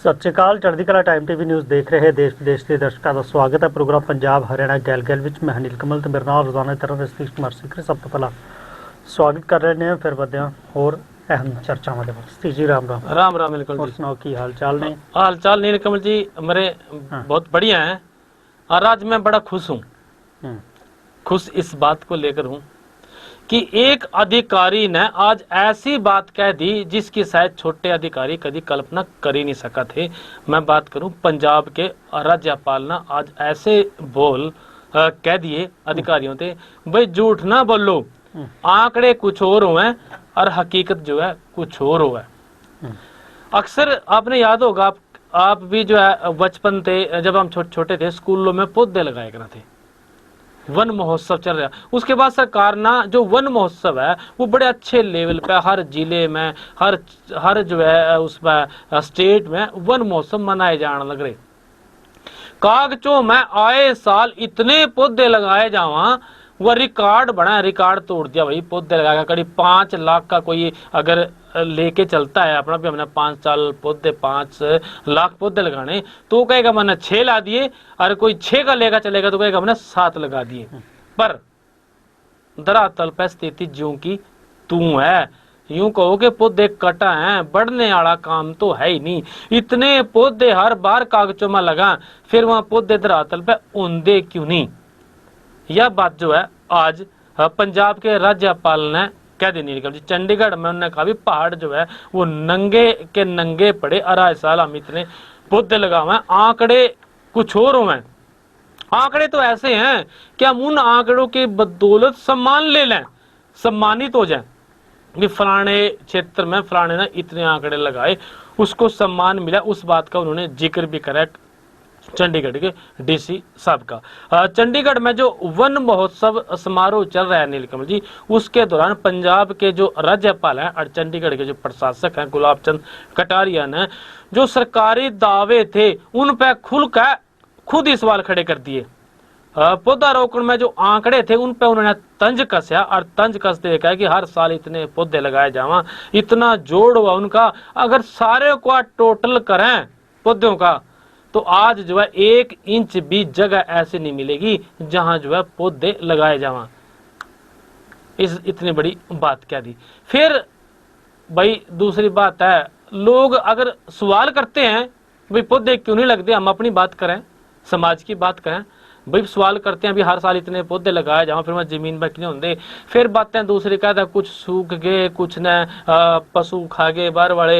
ਸਤਿ ਸ਼੍ਰੀ ਅਕਾਲ। ਚੜ੍ਹਦੀ ਕਲਾ ਟਾਈਮ ਟੀਵੀ ਨਿਊਜ਼ ਦੇਖ ਰਹੇ ਦੇਸ਼ ਵਿਦੇਸ਼ ਦੇ ਦਰਸ਼ਕਾਂ ਦਾ ਸਵਾਗਤ ਹੈ। ਪ੍ਰੋਗਰਾਮ ਪੰਜਾਬ ਹਰਿਆਣਾ ਗੈਲ ਵਿੱਚ ਮੈਂ ਅਨਿਲ ਕਮਲ ਤੇ ਮੇਰੇ ਨਾਲ ਰੋਜ਼ਾਨਾ ਤਰ੍ਹਾਂ ਦੇ ਸਤੀਸ਼ ਕੁਮਾਰ ਸਿੱਖਰ। ਸਭ ਤੋਂ ਪਹਿਲਾਂ ਸਵਾਗਤ ਕਰ ਰਹੇ ਨੇ, ਫਿਰ ਵਧਦੇ ਹਾਂ ਹੋਰ अहम चर्चाओं के बाद। जी राम राम। राम राम नीलकमल जी। और सुनाओ की हाल चाल ने? हाल चाल नीलकमल जी मेरे बहुत बढ़िया हैं और आज मैं बड़ा खुश हूँ। खुश इस बात को लेकर हूँ कि एक अधिकारी ने आज ऐसी बात कह दी जिसकी शायद छोटे अधिकारी कभी कल्पना कर ही नहीं सका थे। मैं बात करूँ पंजाब के राज्यपाल ने आज ऐसे बोल कह दिए अधिकारियों से, भाई झूठ ना बोलो, आंकड़े कुछ और हुए और हकीकत जो है कुछ और हुआ है। अक्सर आपने याद होगा, आप भी जो है बचपन थे, जब हम छोटे छोटे थे स्कूलों में पौधे लगाए करते थे, वन महोत्सव चल रहा। उसके बाद सरकार ना जो वन महोत्सव है वो बड़े अच्छे लेवल पे हर जिले में हर जो है उसमें स्टेट में वन महोत्सव मनाए जाने लग रहे। कागजों में आए साल इतने पौधे लगाए जावा, वह रिकॉर्ड बना, रिकॉर्ड तोड़ दिया भाई। पौधे लगाएगा करीब 5 लाख का कोई अगर लेके चलता है अपना भी, हमने 5 साल पौधे 5 लाख पौधे लगाने, तो कहेगा मैंने 6 ला दिए, और कोई 6 का लेगा चलेगा तो कहेगा मैंने 7 लगा दिए। पर धरातल पर स्थिति ज्यों की तू है, यूं कहो कि पौधे कटा है, बढ़ने वाला काम तो है ही नहीं। इतने पौधे हर बार कागजों में लगा, फिर वहां पौधे धरातल पे औंधे क्यों नहीं? यह बात जो है आज पंजाब के राज्यपाल ने कह दी। नीलकमल जी चंडीगढ़ में उन्होंने कहा भी पहाड़ जो है वो नंगे के नंगे पड़े, 2.5 साल हम इतने पौधे लगाए, आंकड़े कुछ और हुए। आंकड़े तो ऐसे हैं कि हम उन आंकड़ों की बदौलत सम्मान ले लें, सम्मानित हो जाएं कि फलाने क्षेत्र में फलाने ने इतने आंकड़े लगाए, उसको सम्मान मिला। उस बात का उन्होंने जिक्र भी करा चंडीगढ़ के डीसी साहब का। चंडीगढ़ में जो वन महोत्सव समारोह चल रहा है नीलकमल जी, उसके दौरान पंजाब के जो राज्यपाल हैं और चंडीगढ़ के जो प्रशासक हैं गुलाब चंद कटारिया ने जो सरकारी दावे थे उन पर खुलकर खुद ही सवाल खड़े कर दिए। पौधारोपण में जो आंकड़े थे उन पर उन्होंने तंज कसया और तंज कसते कहा कि हर साल इतने पौधे लगाए जावा, इतना जोड़ हुआ उनका, अगर सारे को टोटल करें पौधों का तो आज जो है 1 इंच भी जगह ऐसे नहीं मिलेगी जहां जो है पौधे लगाए जावा। इतनी बड़ी बात कह दी। फिर भाई दूसरी बात है, लोग अगर सवाल करते हैं भाई पौधे क्यों नहीं लगते, हम अपनी बात करें, समाज की बात करें, भाई सवाल करते हैं भी हर साल इतने पौधे लगाए जाओ, फिर वह जमीन में क्यों होंगे। फिर बातें दूसरी कहता कुछ सूख गए, कुछ न पशु खा गए बाहर वाले,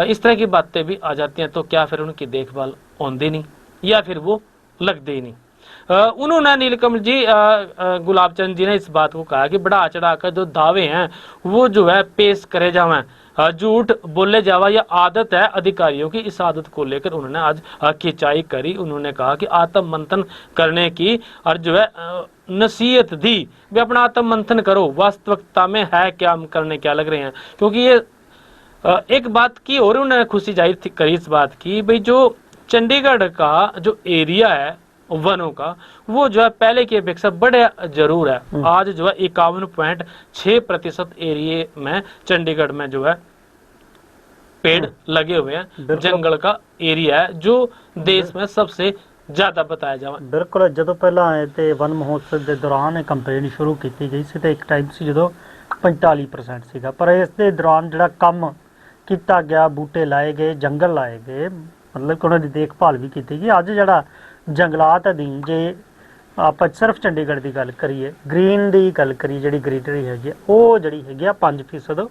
इस तरह की बातें भी आ जाती हैं। तो क्या फिर उनकी देखभाल होंदी नहीं या फिर वो लगते ही नहीं? उन्होंने नीलकमल जी गुलाब चंद जी ने इस बात को कहा कि बढ़ा चढ़ा कर जो दावे हैं वो जो है पेश करे जावे, झूठ बोले जावा, यह आदत है अधिकारियों की। इस आदत को लेकर उन्होंने आज खिंचाई करी। उन्होंने कहा कि आत्म मंथन करने की और जो है नसीहत दी, वे अपना आत्म मंथन करो, वास्तविकता में है क्या, हम करने क्या लग रहे हैं। क्योंकि ये एक बात की और उन्होंने खुशी जाहिर करी इस बात की, भाई जो चंडीगढ़ का जो एरिया है वनों का वो जो है पहले की अपेक्षा बड़े जरूर है। आज जो है 51.6% एरिया में चंडीगढ़ में जो है पेड़ लगे हुए हैं। जंगल का एरिया है जो देश में सबसे ज्यादा बताया जावा। बिल्कुल, जो पहला ते वन महोत्सव के दौरान कंपेन शुरू की गई सी, एक टाइम से जो 45% सीगा, पर इस दे दौरान जो काम किया गया, बूटे लाए गए, जंगल लाए गए, मतलब कि उन्होंने देखभाल भी की गई। अज जड़ा जंगलात अधीन जे आप सिर्फ चंडीगढ़ की गल करिए, ग्रीन की गल करिए, जी ग्रीनरी हैगी वो जी है 5%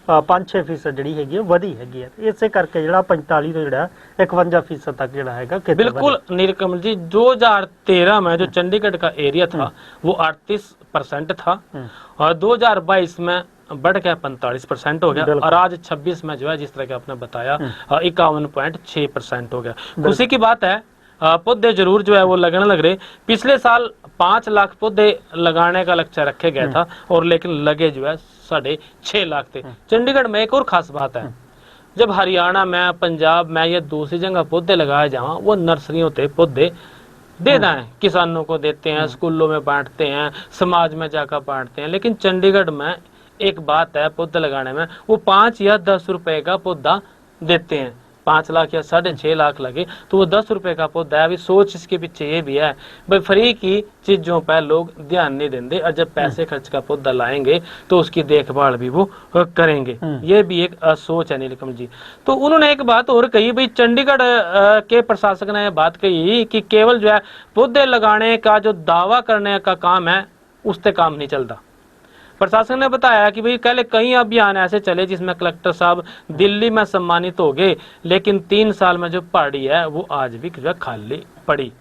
5-6% जी हैगी वधी हैगी है। इस करके जो 45 तो जो 51% तक जो है। बिल्कुल नीलकमल जी, 2013 में जो चंडीगढ़ का एरिया था वो 38% था और 2022 में बढ़ के 45% हो गया और आज 26 में जो है जिस तरह के आपने बताया 51.6% हो गया। खुशी की बात है, पौधे जरूर जो है वो लगने लग रहे। पिछले साल 5 लाख पौधे लगाने का लक्ष्य रखे गया था और लेकिन लगे जो है 6.5 लाख थे। चंडीगढ़ में एक और खास बात है, जब हरियाणा में, पंजाब में या दूसरी जगह पौधे लगाए जावा, वो नर्सरियों से पौधे दे दें, किसानों को देते हैं, स्कूलों में बांटते हैं, समाज में जाकर बांटते हैं। लेकिन चंडीगढ़ में एक बात है पौधे लगाने में, वो 5 या 10 रुपए का पौधा देते हैं। 5 लाख या 6.5 लाख लगे तो वो 10 रुपए का पौधा है। अभी सोच इसके पीछे ये भी है भाई फ्री की चीजों पर लोग ध्यान नहीं देंगे, और जब पैसे खर्च का पौधा लाएंगे तो उसकी देखभाल भी वो करेंगे। ये भी एक सोच है नीलकमल जी। तो उन्होंने एक बात और कही भाई, चंडीगढ़ के प्रशासक ने बात कही कि केवल जो है पौधे लगाने का जो दावा करने का काम है उससे काम नहीं चलता। प्रशासन ने बताया कि भाई पहले कई अभियान ऐसे चले जिसमें कलेक्टर साहब दिल्ली में सम्मानित हो गए, लेकिन 3 साल में जो पहाड़ी है वो आज भी जो है खाली पड़ी।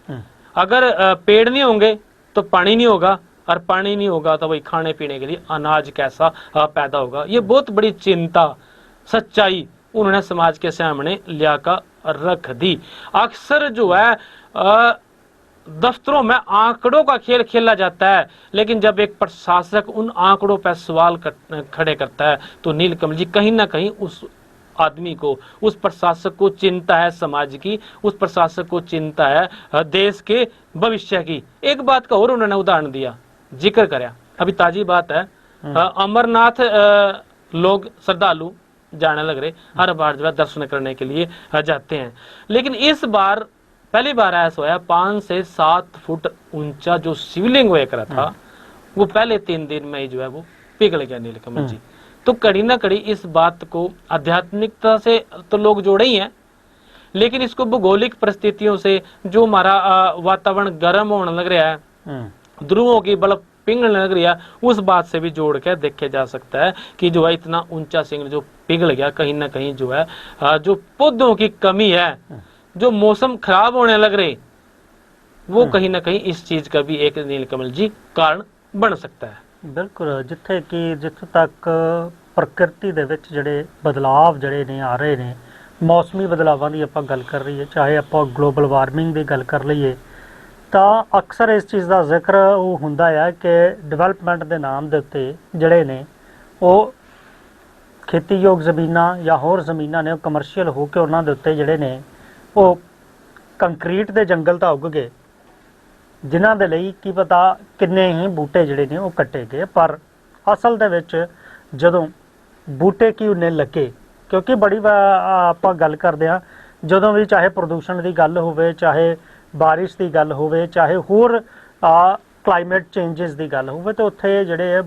अगर पेड़ नहीं होंगे तो पानी नहीं होगा, और पानी नहीं होगा तो भाई खाने पीने के लिए अनाज कैसा पैदा होगा। ये बहुत बड़ी चिंता, सच्चाई उन्होंने समाज के सामने लियाकर रख दी। अक्सर जो है दफ्तरों में आंकड़ों का खेल खेला जाता है, लेकिन जब एक प्रशासक उन आंकड़ों पर सवाल खड़े करता है तो नीलकमल जी कहीं ना कहीं उस आदमी को, उस प्रशासक को चिंता है समाज की, उस प्रशासक को चिंता है देश के भविष्य की। एक बात का और उन्होंने उदाहरण दिया, जिक्र कराया, अभी ताजी बात है, अमरनाथ लोग श्रद्धालु जाने लग रहे, हर बार जो है दर्शन करने के लिए जाते हैं, लेकिन इस बार पहली बार ऐसा हुआ 5 से 7 फुट ऊंचा जो शिवलिंग हुआ करा था वो पहले 3 दिन में ही जो है वो पिघल गया नीलकमल जी। तो कड़ी ना कड़ी इस बात को आध्यात्मिकता से तो लोग जोड़े ही हैं, लेकिन इसको भौगोलिक परिस्थितियों से जो हमारा वातावरण गर्म होने लग रहा है, ध्रुवों की बल्ब पिघलने लग रही है, उस बात से भी जोड़ के देखे जा सकता है कि जो है इतना ऊंचा शिवलिंग जो पिघल गया, कहीं ना कहीं जो है जो पौधों की कमी है, जो मौसम खराब होने लग रहे, वो कहीं ना कहीं इस चीज का भी एक नीलकमल जी कारण बन सकता है। बिल्कुल, जिथे तक प्रकृति ਦੇ ਵਿੱਚ ਜਿਹੜੇ ਬਦਲਾਵ ਜਿਹੜੇ ਨੇ ਆ ਰਹੇ ਨੇ, ਮੌਸਮੀ ਬਦਲਾਵਾਂ ਦੀ ਆਪਾਂ ਗੱਲ ਕਰ ਰਹੀਏ, ਚਾਹੇ ਆਪਾਂ ਗਲੋਬਲ ਵਾਰਮਿੰਗ ਦੀ ਗੱਲ ਕਰ ਲਈਏ, ਤਾਂ ਅਕਸਰ ਇਸ ਚੀਜ਼ ਦਾ ਜ਼ਿਕਰ ਉਹ ਹੁੰਦਾ ਆ ਕਿ ਡਿਵੈਲਪਮੈਂਟ ਦੇ ਨਾਮ ਦੇ ਉੱਤੇ ਜਿਹੜੇ ਨੇ ਉਹ ਖੇਤੀਯੋਗ ਜ਼ਮੀਨਾਂ ਜਾਂ ਹੋਰ ਜ਼ਮੀਨਾਂ ਨੇ ਉਹ ਕਮਰਸ਼ੀਅਲ ਹੋ ਕੇ ਉਹਨਾਂ ਦੇ ਉੱਤੇ ਜਿਹੜੇ ਨੇ ਉਹ ਕੰਕਰੀਟ ਦੇ ਜੰਗਲ ਤਾਂ ਉੱਗ ਗਏ, ਜਿਨ੍ਹਾਂ ਦੇ ਲਈ ਕੀ ਪਤਾ ਕਿੰਨੇ ਹੀ ਬੂਟੇ ਜਿਹੜੇ ਨੇ ਉਹ ਕੱਟੇ ਗਏ। ਪਰ ਅਸਲ ਦੇ ਵਿੱਚ ਜਦੋਂ ਬੂਟੇ ਕਿਉਂ ਨਹੀਂ ਲੱਗੇ, ਕਿਉਂਕਿ ਬੜੀ ਆਪਾਂ ਗੱਲ ਕਰਦੇ ਹਾਂ ਜਦੋਂ ਵੀ, ਚਾਹੇ ਪ੍ਰਦੂਸ਼ਣ ਦੀ ਗੱਲ ਹੋਵੇ, ਚਾਹੇ ਬਾਰਿਸ਼ ਦੀ ਗੱਲ ਹੋਵੇ, ਚਾਹੇ ਹੋਰ ਕਲਾਈਮੇਟ ਚੇਂਜਸ ਦੀ ਗੱਲ ਹੋਵੇ, ਤਾਂ ਉੱਥੇ ਜਿਹੜੇ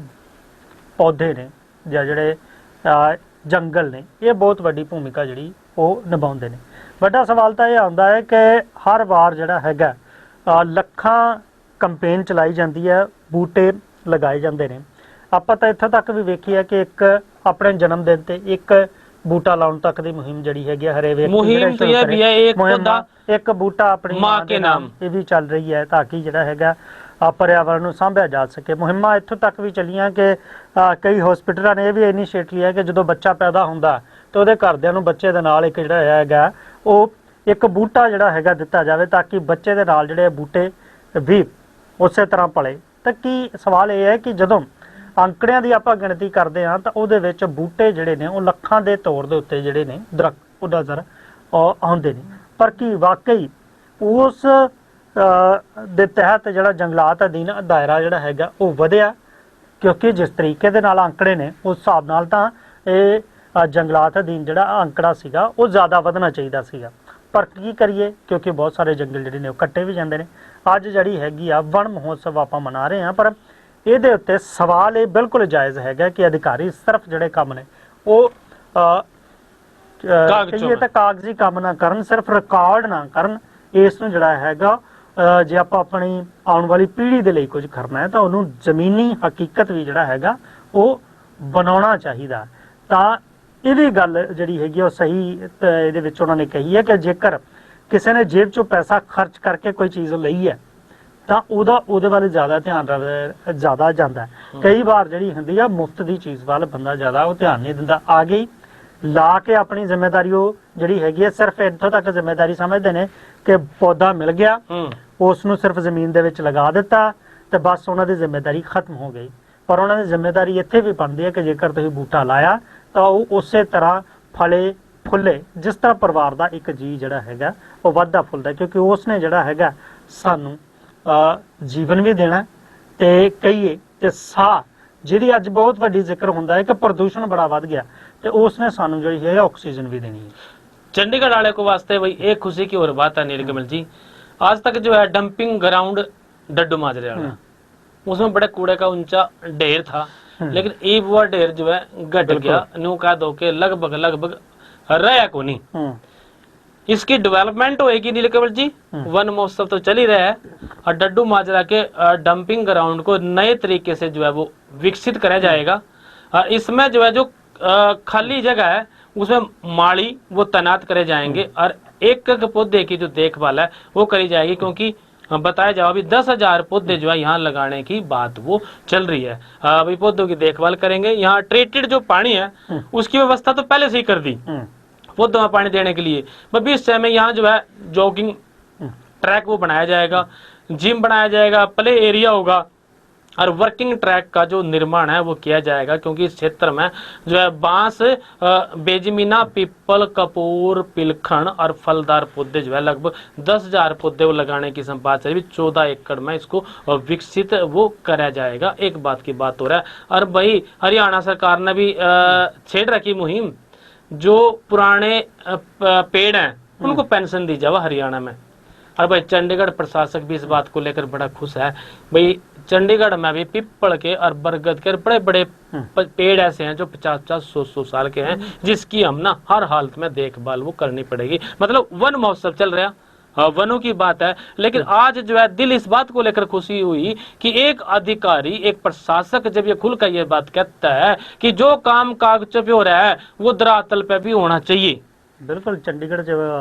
ਪੌਦੇ ਨੇ ਜਾਂ ਜਿਹੜੇ ਜੰਗਲ ਨੇ ਇਹ ਬਹੁਤ ਵੱਡੀ ਭੂਮਿਕਾ ਜਿਹੜੀ ਉਹ ਨਿਭਾਉਂਦੇ ਨੇ। ਵੱਡਾ ਸਵਾਲ ਤਾਂ ਇਹ ਆਉਂਦਾ ਹੈ ਕਿ ਹਰ ਵਾਰ ਜਿਹੜਾ ਹੈਗਾ ਲੱਖਾਂ ਕੰਪੇਨ ਚਲਾਈ ਜਾਂਦੀ ਹੈ, ਬੂਟੇ ਲਗਾਏ ਜਾਂਦੇ ਨੇ। ਆਪਾਂ ਤਾਂ ਇੱਥੋਂ ਤੱਕ ਵੀ ਵੇਖੀ ਹੈ ਕਿ ਇੱਕ ਆਪਣੇ ਜਨਮ ਦਿਨ ਤੇ ਇੱਕ ਬੂਟਾ ਲਾਉਣ ਤੱਕ ਦੀ ਮੁਹਿੰਮ ਜਿਹੜੀ ਹੈਗੀ ਹੈ, ਹਰੇ ਮੁਹਿੰਮ तो यह भी है ਇੱਕ ਬੂਟਾ ਆਪਣੀ ਮਾਂ ਕੇ ਨਾਮ ਇਹ ਵੀ ਚੱਲ ਰਹੀ ਹੈ ਤਾਂ ਕਿ ਜਿਹੜਾ ਹੈਗਾ पर्यावरण ਨੂੰ ਸਾਂਭਿਆ ਜਾ ਸਕੇ। ਮੁਹਿੰਮਾਂ ਇੱਥੋਂ ਤੱਕ ਵੀ ਚੱਲੀਆਂ ਕਿ ਕਈ ਹਸਪੀਟਲਾਂ ਨੇ ਇਹ ਵੀ ਇਨੀਸ਼ੀਏਟ ਲਿਆ ਕਿ ਜਦੋਂ ਬੱਚਾ ਪੈਦਾ ਹੁੰਦਾ ਤਾਂ ਉਹਦੇ ਘਰਦਿਆਂ ਨੂੰ ਬੱਚੇ ਦੇ ਨਾਲ ਇੱਕ ਜਿਹੜਾ ਹੈਗਾ ਉਹ ਇੱਕ ਬੂਟਾ ਜਿਹੜਾ ਹੈਗਾ ਦਿੱਤਾ ਜਾਵੇ ਤਾਂ ਕਿ ਬੱਚੇ ਦੇ ਨਾਲ ਜਿਹੜੇ ਬੂਟੇ ਵੀ ਉਸੇ ਤਰ੍ਹਾਂ ਪਲੇ। ਤਾਂ ਕੀ ਸਵਾਲ ਇਹ ਹੈ ਕਿ ਜਦੋਂ ਅੰਕੜਿਆਂ ਦੀ ਆਪਾਂ ਗਿਣਤੀ ਕਰਦੇ ਹਾਂ ਤਾਂ ਉਹਦੇ ਵਿੱਚ ਬੂਟੇ ਜਿਹੜੇ ਨੇ ਉਹ ਲੱਖਾਂ ਦੇ ਤੌਰ ਦੇ ਉੱਤੇ ਜਿਹੜੇ ਨੇ ਦਰਖਤ ਉਹ ਨਜ਼ਰ ਆਉਂਦੇ ਨੇ, ਪਰ ਕੀ ਵਾਕਈ ਉਸ ਦੇ ਤਹਿਤ ਜਿਹੜਾ ਜੰਗਲਾਤ ਅਧੀਨ ਦਾਇਰਾ ਜਿਹੜਾ ਹੈਗਾ ਉਹ ਵਧਿਆ? ਕਿਉਂਕਿ ਜਿਸ ਤਰੀਕੇ ਦੇ ਨਾਲ ਅੰਕੜੇ ਨੇ ਉਸ ਹਿਸਾਬ ਨਾਲ ਤਾਂ ਇਹ ਜੰਗਲਾਤ ਅਧੀਨ ਜਿਹੜਾ ਅੰਕੜਾ ਸੀਗਾ ਉਹ ਜ਼ਿਆਦਾ ਵਧਣਾ ਚਾਹੀਦਾ ਸੀਗਾ, ਪਰ ਕੀ ਕਰੀਏ ਕਿਉਂਕਿ ਬਹੁਤ ਸਾਰੇ ਜੰਗਲ ਜਿਹੜੇ ਨੇ ਉਹ ਕੱਟੇ ਵੀ ਜਾਂਦੇ ਨੇ। ਅੱਜ ਜਿਹੜੀ ਹੈਗੀ ਆ ਵਣ ਮਹੋਤਸਵ ਆਪਾਂ ਮਨਾ ਰਹੇ ਹਾਂ, ਪਰ ਇਹਦੇ ਉੱਤੇ ਸਵਾਲ ਇਹ ਬਿਲਕੁਲ ਜਾਇਜ਼ ਹੈਗਾ ਕਿ ਅਧਿਕਾਰੀ ਸਿਰਫ ਜਿਹੜੇ ਕੰਮ ਨੇ ਉਹ ਕਹੀਏ ਤਾਂ ਕਾਗਜ਼ੀ ਕੰਮ ਨਾ ਕਰਨ, ਸਿਰਫ ਰਿਕਾਰਡ ਨਾ ਕਰਨ। ਇਸ ਨੂੰ ਜਿਹੜਾ ਹੈਗਾ ਜੇ ਆਪਾਂ ਆਪਣੀ ਆਉਣ ਵਾਲੀ ਪੀੜ੍ਹੀ ਦੇ ਲਈ ਕੁਝ ਕਰਨਾ ਹੈ ਤਾਂ ਉਹਨੂੰ ਜ਼ਮੀਨੀ ਹਕੀਕਤ ਵੀ ਜਿਹੜਾ ਹੈਗਾ ਉਹ ਬਣਾਉਣਾ ਚਾਹੀਦਾ। ਤਾਂ ਇਹ ਵੀ ਗੱਲ ਜਿਹੜੀ ਹੈਗੀ ਉਹ ਸਹੀ ਇਹਦੇ ਵਿੱਚ ਉਹਨਾਂ ਨੇ ਕਹੀ ਹੈ ਕਿ ਜੇਕਰ ਕਿਸੇ ਨੇ ਜੇਬ ਚੋਂ ਪੈਸਾ ਖਰਚ ਕਰਕੇ ਕੋਈ ਚੀਜ਼ ਲਈ ਹੈ ਤਾਂ ਉਹਦੇ ਵੱਲ ਜ਼ਿਆਦਾ ਧਿਆਨ ਜ਼ਿਆਦਾ ਜਾਂਦਾ। ਕਈ ਵਾਰ ਜਿਹੜੀ ਹੁੰਦੀ ਆ ਮੁਫਤ ਦੀ ਚੀਜ਼ ਵੱਲ ਬੰਦਾ ਜ਼ਿਆਦਾ ਉਹ ਧਿਆਨ ਨਹੀਂ ਦਿੰਦਾ। ਆ ਗਈ ਲਾ ਕੇ ਆਪਣੀ ਜ਼ਿੰਮੇਵਾਰੀ ਉਹ ਜਿਹੜੀ ਹੈਗੀ ਹੈ ਸਿਰਫ ਇੱਥੋਂ ਤੱਕ ਜ਼ਿੰਮੇਵਾਰੀ ਸਮਝਦੇ ਨੇ ਕਿ ਪੌਦਾ ਮਿਲ ਗਿਆ, ਉਸ ਨੂੰ ਸਿਰਫ ਜ਼ਮੀਨ ਦੇ ਵਿੱਚ ਲਗਾ ਦਿੱਤਾ ਤੇ ਬਸ ਉਹਨਾਂ ਦੀ ਜ਼ਿੰਮੇਵਾਰੀ ਖਤਮ ਹੋ ਗਈ। ਪਰ ਉਹਨਾਂ ਦੀ ਜ਼ਿੰਮੇਵਾਰੀ ਇੱਥੇ ਵੀ ਬਣਦੀ ਹੈ ਕਿ ਜੇਕਰ ਤੁਸੀਂ ਬੂਟਾ ਲਾਇਆ ਤਾਂ ਉਹ ਉਸੇ ਤਰ੍ਹਾਂ ਫਲੇ ਫੁੱਲੇ ਜਿਸ ਤਰ੍ਹਾਂ ਪਰਿਵਾਰ ਦਾ ਇੱਕ ਜੀ ਜਿਹੜਾ ਹੈਗਾ ਉਹ ਵੱਧਦਾ ਫੁੱਲਦਾ, ਕਿਉਂਕਿ ਉਸਨੇ ਜਿਹੜਾ ਹੈਗਾ ਸਾਨੂੰ ਜੀਵਨ ਵੀ ਦੇਣਾ ਤੇ ਕਹੀਏ ਤੇ ਸਾਹ ਜਿਹਦੀ ਅੱਜ ਬਹੁਤ ਵੱਡੀ ਜ਼ਿਕਰ ਹੁੰਦਾ ਹੈ ਕਿ ਪ੍ਰਦੂਸ਼ਣ ਬੜਾ ਵੱਧ ਗਿਆ ਤੇ ਉਸਨੇ ਸਾਨੂੰ ਜਿਹੜੀ ਹੈ ਆਕਸੀਜਨ ਵੀ ਦੇਣੀ ਹੈ। चंडीगढ़ वाले को वास्ते भाई एक खुशी की और बात है नीलकमल जी, आज तक जो है डंपिंग ग्राउंड डड्डू माजरे वाला, उसमें बड़े कूड़े का ऊंचा ढेर था, लेकिन एक वह ढेर जो है घट गया, न्यू कह दो के लगभग लगभग रहा को नहीं। इसकी डेवलपमेंट होएगी नीलकमल जी, वन महोत्सव तो चल ही रहा है, और डड्डू माजरा के डंपिंग ग्राउंड को नए तरीके से जो है वो विकसित करा जाएगा। और इसमें जो है जो खाली जगह है उसमें माली वो तैनात करे जाएंगे, और एक एक पौधे की जो देखभाल है वो करी जाएगी, क्योंकि बताया जाओ अभी 10,000 पौधे जो है यहाँ लगाने की बात वो चल रही है। अभी पौधों की देखभाल करेंगे। यहाँ ट्रीटेड जो पानी है उसकी व्यवस्था तो पहले से ही कर दी पौधों में पानी देने के लिए। भविष्य में यहाँ जो है जॉगिंग ट्रैक वो बनाया जाएगा, जिम बनाया जाएगा, प्ले एरिया होगा, और वर्किंग ट्रैक का जो निर्माण है वो किया जाएगा, क्योंकि इस क्षेत्र में जो है बांस, बेजमीना, पीपल, कपूर, पिलखन और फलदार पौधे जो है लगभग 10,000 पौधे वो लगाने की संभावना है। 14 एकड़ में इसको विकसित वो करा जाएगा। एक बात की बात हो रहा है। और भाई हरियाणा सरकार ने भी छेड़ रखी मुहिम, जो पुराने पेड़ हैं उनको पेंशन दी जाए हरियाणा में। और भाई चंडीगढ़ प्रशासक भी इस बात को लेकर बड़ा खुश है। भाई चंडीगढ़ में भी पीपल के और बरगद के बड़े बड़े पेड़ ऐसे हैं जो 50-50, 100-100 साल के हैं, जिसकी हम ना हर हालत में देखभाल वो करनी पड़ेगी। मतलब वन महोत्सव चल रहा, वनों की बात है, लेकिन आज जो है दिल इस बात को लेकर खुशी हुई कि एक अधिकारी, एक प्रशासक जब ये खुलकर ये बात कहता है कि जो काम कागज पे हो रहा है वो धरातल पे भी होना चाहिए। बिल्कुल, चंडीगढ़ च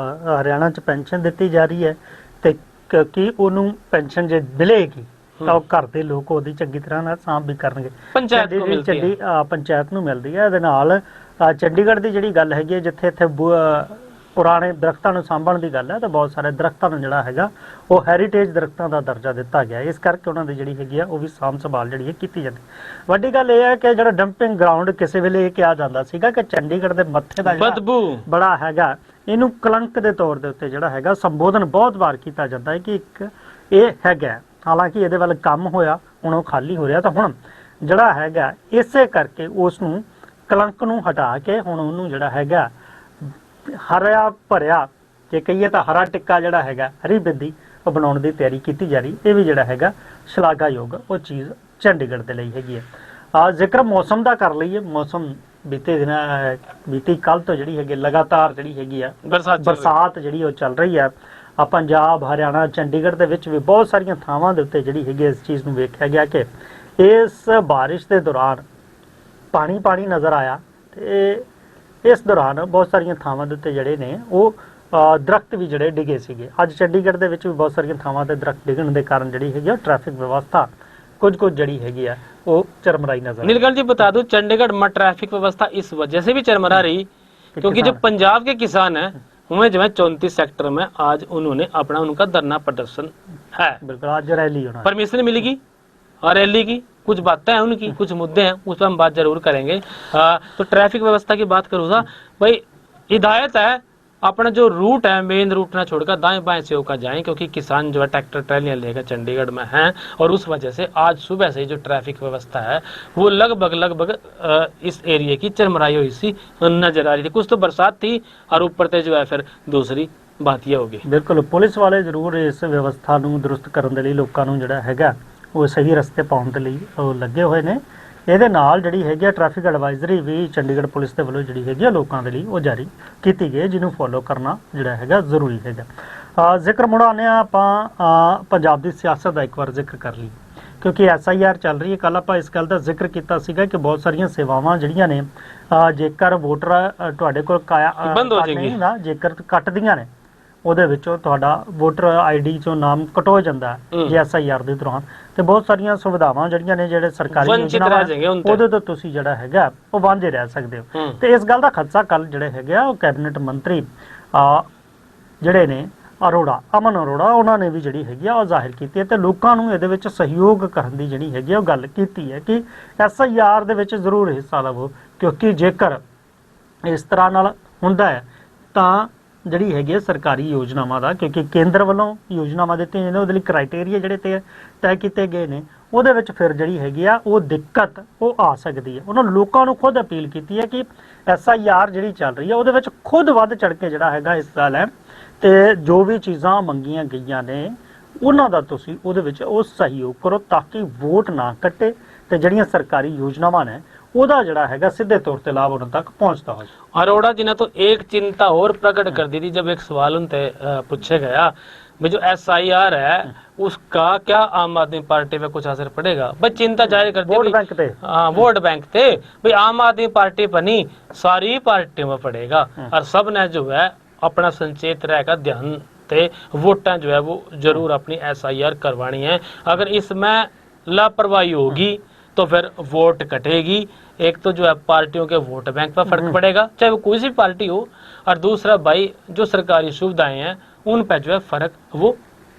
हरियाणा च पेंशन दी जा रही है, ਤੇ ਕਿ ਉਹਨੂੰ ਪੈਨਸ਼ਨ ਜੇ ਮਿਲੇਗੀ ਤਾਂ ਉਹ ਘਰ ਦੇ ਲੋਕ ਉਹਦੀ ਚੰਗੀ ਤਰ੍ਹਾਂ ਨਾਲ ਸਾਂਭ ਵੀ ਕਰਨਗੇ। ਪੰਚਾਇਤ ਨੂੰ ਮਿਲਦੀ ਹੈ, ਪੰਚਾਇਤ ਨੂੰ ਮਿਲਦੀ ਹੈ। ਇਹਦੇ ਨਾਲ ਚੰਡੀਗੜ੍ਹ ਦੀ ਜਿਹੜੀ ਗੱਲ ਹੈਗੀ, ਜਿੱਥੇ ਇੱਥੇ ਪੁਰਾਣੇ ਦਰਖਤਾਂ ਨੂੰ ਸਾਂਭਣ ਦੀ ਗੱਲ ਹੈ, ਤਾਂ ਬਹੁਤ ਸਾਰੇ ਦਰਖਤਾਂ ਨੂੰ ਜਿਹੜਾ ਹੈਗਾ ਉਹ ਹੈਰੀਟੇਜ ਦਰਖਤਾਂ ਦਾ ਦਰਜਾ ਦਿੱਤਾ ਗਿਆ। ਇਸ ਕਰਕੇ ਉਹਨਾਂ ਦੀ ਜਿਹੜੀ ਹੈਗੀ ਆ ਉਹ ਵੀ ਸਾਂਭ ਸੰਭਾਲ ਜਿਹੜੀ ਹੈ ਕੀਤੀ ਜਾਂਦੀ। ਵੱਡੀ ਗੱਲ ਇਹ ਹੈ ਕਿ ਜਿਹੜਾ ਡੰਪਿੰਗ ਗਰਾਊਂਡ ਕਿਸੇ ਵੇਲੇ ਇਹ ਕਿਹਾ ਜਾਂਦਾ ਸੀਗਾ ਕਿ ਚੰਡੀਗੜ੍ਹ ਦੇ ਮੱਥੇ ਦਾ ਬਦਬੂ ਬੜਾ ਹੈਗਾ, ਇਹਨੂੰ ਕਲੰਕ ਦੇ ਤੌਰ ਦੇ ਉੱਤੇ ਜਿਹੜਾ ਹੈਗਾ ਸੰਬੋਧਨ ਬਹੁਤ ਵਾਰ ਕੀਤਾ ਜਾਂਦਾ ਹੈ ਕਿ ਇੱਕ ਇਹ ਹੈਗਾ। ਹਾਲਾਂਕਿ ਇਹਦੇ ਵੱਲ ਕੰਮ ਹੋਇਆ, ਹੁਣ ਉਹ ਖਾਲੀ ਹੋ ਰਿਹਾ, ਤਾਂ ਹੁਣ ਜਿਹੜਾ ਹੈਗਾ ਇਸੇ ਕਰਕੇ ਉਸ ਨੂੰ ਕਲੰਕ ਨੂੰ ਹਟਾ ਕੇ ਹੁਣ ਉਹਨੂੰ ਜਿਹੜਾ ਹੈਗਾ ਹਰਿਆ ਭਰਿਆ, ਜੇ ਕਹੀਏ ਤਾਂ ਹਰਾ ਟਿੱਕਾ ਜਿਹੜਾ ਹੈਗਾ ਹਰੀ ਬਿੰਦੀ ਉਹ ਬਣਾਉਣ ਦੀ ਤਿਆਰੀ ਕੀਤੀ ਜਾ ਰਹੀ। ਇਹ ਵੀ ਜਿਹੜਾ ਹੈਗਾ ਸ਼ਲਾਘਾਯੋਗ ਉਹ ਚੀਜ਼ ਚੰਡੀਗੜ੍ਹ ਦੇ ਲਈ ਹੈਗੀ ਹੈ। ਜ਼ਿਕਰ ਮੌਸਮ ਦਾ ਕਰ ਲਈਏ। ਮੌਸਮ ਬੀਤੇ ਦਿਨਾਂ ਬੀਤੀ ਕੱਲ ਤੋਂ ਜਿਹੜੀ ਹੈਗੀ ਲਗਾਤਾਰ ਜਿਹੜੀ ਹੈਗੀ ਆ ਬਰਸਾਤ ਜਿਹੜੀ ਉਹ ਚੱਲ ਰਹੀ ਹੈ। ਪੰਜਾਬ, ਹਰਿਆਣਾ, ਚੰਡੀਗੜ੍ਹ ਦੇ ਵਿੱਚ ਵੀ ਬਹੁਤ ਸਾਰੀਆਂ ਥਾਵਾਂ ਦੇ ਉੱਤੇ ਜਿਹੜੀ ਹੈਗੀ ਇਸ ਚੀਜ਼ ਨੂੰ ਵੇਖਿਆ ਗਿਆ ਕਿ ਇਸ ਬਾਰਿਸ਼ ਦੇ ਦੌਰਾਨ ਪਾਣੀ ਨਜ਼ਰ ਆਇਆ, ਤੇ ਇਸ ਦੌਰਾਨ ਬਹੁਤ ਸਾਰੀਆਂ ਥਾਵਾਂ ਦੇ ਉੱਤੇ ਜਿਹੜੇ ਨੇ ਉਹ ਦਰਖਤ ਵੀ ਜਿਹੜੇ ਡਿੱਗੇ ਸੀਗੇ। ਅੱਜ ਚੰਡੀਗੜ੍ਹ ਦੇ ਵਿੱਚ ਵੀ ਬਹੁਤ ਸਾਰੀਆਂ ਥਾਵਾਂ ਤੇ ਦਰਖਤ ਡਿੱਗਣ ਦੇ ਕਾਰਨ ਜਿਹੜੀ ਹੈਗੀ ट्रैफिक व्यवस्था कुछ जड़ी हैगी है वो चरमराई नजर। नीलकंठ जी बता दूं, चंडीगढ़ में ट्रैफिक व्यवस्था इस वजह से भी चरमरा रही क्योंकि जो पंजाब के किसान हैं उनमें जो है 34 सेक्टर में आज उन्होंने अपना उनका धरना प्रदर्शन है। बिल्कुल, आज रैली होना, परमिशन मिलेगी और रैली की कुछ बातें हैं उनकी, कुछ मुद्दे हैं, उस पर हम बात जरूर करेंगे। तो ट्रैफिक व्यवस्था की बात करूँ था भाई, हिदायत है अपना जो रूट है मेन रूट ना छोड़कर दाएं बाएं से होकर जाएं, क्योंकि किसान जो है ट्रैक्टर ट्रैलियां लेकर चंडीगढ़ में हैं, और उस वजह से आज सुबह से जो ट्रैफिक व्यवस्था है वो लगभग इस एरिया की चरमराई हुई सी नजर आ रही थी। कुछ तो बरसात थी और ऊपर से जो है फिर दूसरी बात यह होगी। बिल्कुल, पुलिस वाले जरूर इस व्यवस्था ਨੂੰ दुरुस्त ਕਰਨ ਦੇ ਲਈ ਲੋਕਾਂ ਨੂੰ ਜਿਹੜਾ ਹੈਗਾ ਉਹ ਸਹੀ ਰਸਤੇ ਪਾਉਣ ਦੇ ਲਈ ਉਹ ਲੱਗੇ ਹੋਏ ਨੇ। ਇਹਦੇ ਨਾਲ ਜਿਹੜੀ ਹੈਗੀ ਆ ਟ੍ਰੈਫਿਕ ਐਡਵਾਈਜ਼ਰੀ ਵੀ ਚੰਡੀਗੜ੍ਹ ਪੁਲਿਸ ਦੇ ਵੱਲੋਂ ਜਿਹੜੀ ਹੈਗੀ ਆ ਲੋਕਾਂ ਦੇ ਲਈ ਉਹ ਜਾਰੀ ਕੀਤੀ ਗਈ, ਜਿਹਨੂੰ ਫੋਲੋ ਕਰਨਾ ਜਿਹੜਾ ਹੈਗਾ ਜ਼ਰੂਰੀ ਹੈਗਾ। ਜ਼ਿਕਰ ਮੁੜਾਉਂਦੇ ਆ ਆਪਾਂ ਪੰਜਾਬ ਦੀ ਸਿਆਸਤ ਦਾ ਇੱਕ ਵਾਰ ਜ਼ਿਕਰ ਕਰ ਲਈ, ਕਿਉਂਕਿ SIR ਚੱਲ ਰਹੀ ਹੈ। ਕੱਲ ਆਪਾਂ ਇਸ ਗੱਲ ਦਾ ਜ਼ਿਕਰ ਕੀਤਾ ਸੀਗਾ ਕਿ ਬਹੁਤ ਸਾਰੀਆਂ ਸੇਵਾਵਾਂ ਜਿਹੜੀਆਂ ਨੇ ਜੇਕਰ ਵੋਟਰ ਤੁਹਾਡੇ ਕੋਲ ਬੰਦ ਹੋ ਜਾਣਗੀਆਂ, ਜੇਕਰ ਕੱਟਦੀਆਂ ਨੇ ਉਹਦੇ ਵਿੱਚੋਂ ਤੁਹਾਡਾ ਵੋਟਰ ID ਚੋਂ ਨਾਮ ਕਟੋ ਜਾਂਦਾ ਜੇ SIR ਦੇ ਦੌਰਾਨ, ਤੇ ਬਹੁਤ ਸਾਰੀਆਂ ਸੁਵਿਧਾਵਾਂ ਜਿਹੜੀਆਂ ਨੇ ਜਿਹੜੇ ਸਰਕਾਰੀ ਯੋਜਨਾਵਾਂ ਉਹਦੇ ਤੋਂ ਤੁਸੀਂ ਜਿਹੜਾ ਹੈਗਾ ਉਹ ਵਾਂਝੇ ਰਹਿ ਸਕਦੇ ਹੋ। ਤੇ ਇਸ ਗੱਲ ਦਾ ਖਦਸ਼ਾ ਕੱਲ ਜਿਹੜੇ ਹੈਗੇ ਆ ਉਹ ਕੈਬਨਿਟ ਮੰਤਰੀ ਜਿਹੜੇ ਨੇ ਅਮਨ ਅਰੋੜਾ ਉਹਨਾਂ ਨੇ ਵੀ ਜਿਹੜੀ ਹੈਗੀ ਆ ਉਹ ਜ਼ਾਹਿਰ ਕੀਤੀ ਹੈ, ਤੇ ਲੋਕਾਂ ਨੂੰ ਇਹਦੇ ਵਿੱਚ ਸਹਿਯੋਗ ਕਰਨ ਦੀ ਜਿਹੜੀ ਹੈਗੀ ਉਹ ਗੱਲ ਕੀਤੀ ਹੈ ਕਿ SIR ਦੇ ਵਿੱਚ ਜ਼ਰੂਰ ਹਿੱਸਾ ਲਵੋ, ਕਿਉਂਕਿ ਜੇਕਰ ਇਸ ਤਰ੍ਹਾਂ ਨਾਲ ਹੁੰਦਾ ਹੈ ਤਾਂ ਜਿਹੜੀ ਹੈਗੀ ਸਰਕਾਰੀ ਯੋਜਨਾਵਾਂ ਦਾ, ਕਿਉਂਕਿ ਕੇਂਦਰ ਵੱਲੋਂ ਯੋਜਨਾਵਾਂ ਦਿੱਤੀਆਂ ਜਾਂਦੀਆਂ ਉਹਦੇ ਲਈ ਕ੍ਰਾਈਟੇਰੀਆ ਜਿਹੜੇ ਤੈਅ ਕੀਤੇ ਗਏ ਨੇ ਉਹਦੇ ਵਿੱਚ ਫਿਰ ਜਿਹੜੀ ਹੈਗੀ ਆ ਉਹ ਦਿੱਕਤ ਉਹ ਆ ਸਕਦੀ ਹੈ। ਉਹਨਾਂ ਲੋਕਾਂ ਨੂੰ ਖੁਦ ਅਪੀਲ ਕੀਤੀ ਹੈ ਕਿ SIR ਜਿਹੜੀ ਚੱਲ ਰਹੀ ਹੈ ਉਹਦੇ ਵਿੱਚ ਖੁਦ ਵੱਧ ਚੜ ਕੇ ਜਿਹੜਾ ਹੈਗਾ ਹਿੱਸਾ ਲੈਣ ਤੇ ਜੋ ਵੀ ਚੀਜ਼ਾਂ ਮੰਗੀਆਂ ਗਈਆਂ ਨੇ ਉਹਨਾਂ ਦਾ ਤੁਸੀਂ ਉਹਦੇ ਵਿੱਚ ਉਹ ਸਹਿਯੋਗ ਕਰੋ ਤਾਂ ਕਿ ਵੋਟ ਨਾ ਕੱਟੇ ਤੇ ਜਿਹੜੀਆਂ ਸਰਕਾਰੀ ਯੋਜਨਾਵਾਂ ਨੇ ਉਹਦਾ ਜਿਹੜਾ हैगा सीधे तौर पे लाभ उन तक पहुंचता हो। अरोड़ा जी ने तो एक चिंता और प्रकट कर दी थी जब एक सवाल उनसे पूछे गया भाई जो SIR है उसका क्या आम आदमी पार्टी पे कुछ असर पड़ेगा। भाई चिंता जाहिर कर दी वोट बैंक थे, हाँ वोट बैंक थे भाई आम आदमी पार्टी बनी सारी पार्टियों में पड़ेगा और सब ने जो है अपना संचेत रहेगा ध्यान ते वोटा जो है वो जरूर अपनी SIR करवानी है। अगर इसमें लापरवाही होगी तो फिर वोट कटेगी। एक तो जो है पार्टियों के वोट बैंक पर फर्क पड़ेगा चाहे वो कोई सी पार्टी हो और दूसरा भाई जो सरकारी सुविधाएं हैं उन पर जो है फर्क वो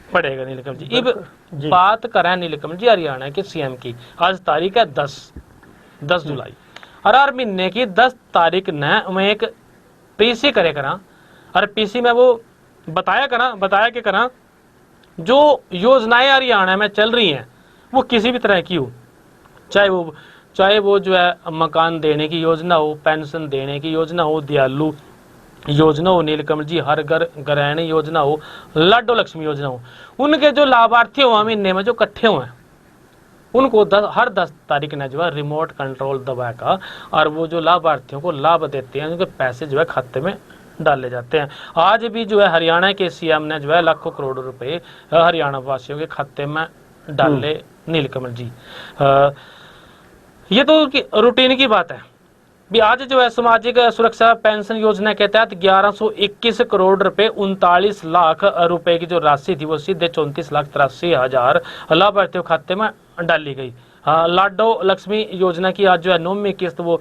पड़ेगा। नीलकमल जी अब बात करें नीलकमल जी हरियाणा के CM की। आज तारीख है 10 जुलाई और हर महीने की 10 तारीख ने मैं एक PC करे करा और PC में वो बताया कि करा जो योजनाएं हरियाणा में चल रही हैं वो किसी भी तरह की हो चाहे वो जो है मकान देने की योजना हो, पेंशन देने की योजना हो, दयालु योजना हो, नीलकमल जी हर घर गृहिणी योजना हो, लाडो लक्ष्मी योजना हो, उनके जो लाभार्थी हुआ महीने में जो इकट्ठे हुए हैं उनको हर 10 तारीख ने जो है रिमोट कंट्रोल दबाएगा और वो जो लाभार्थियों को लाभ देते हैं उनके पैसे जो है खाते में डाले जाते हैं। आज भी जो है हरियाणा के CM ने जो है लाखों करोड़ रुपए हरियाणा वासियों के खाते में डाले। नीलकमल जी ये तो रूटीन की बात है भी आज जो है सामाजिक सुरक्षा पेंशन योजना के तहत 1121 करोड़ रुपए 39 लाख रुपए की जो राशि थी वो सीधे 34,83,000 लाभार्थियों खाते में डाली गई। लाडो लक्ष्मी योजना की आज जो है 9वीं किस्त वो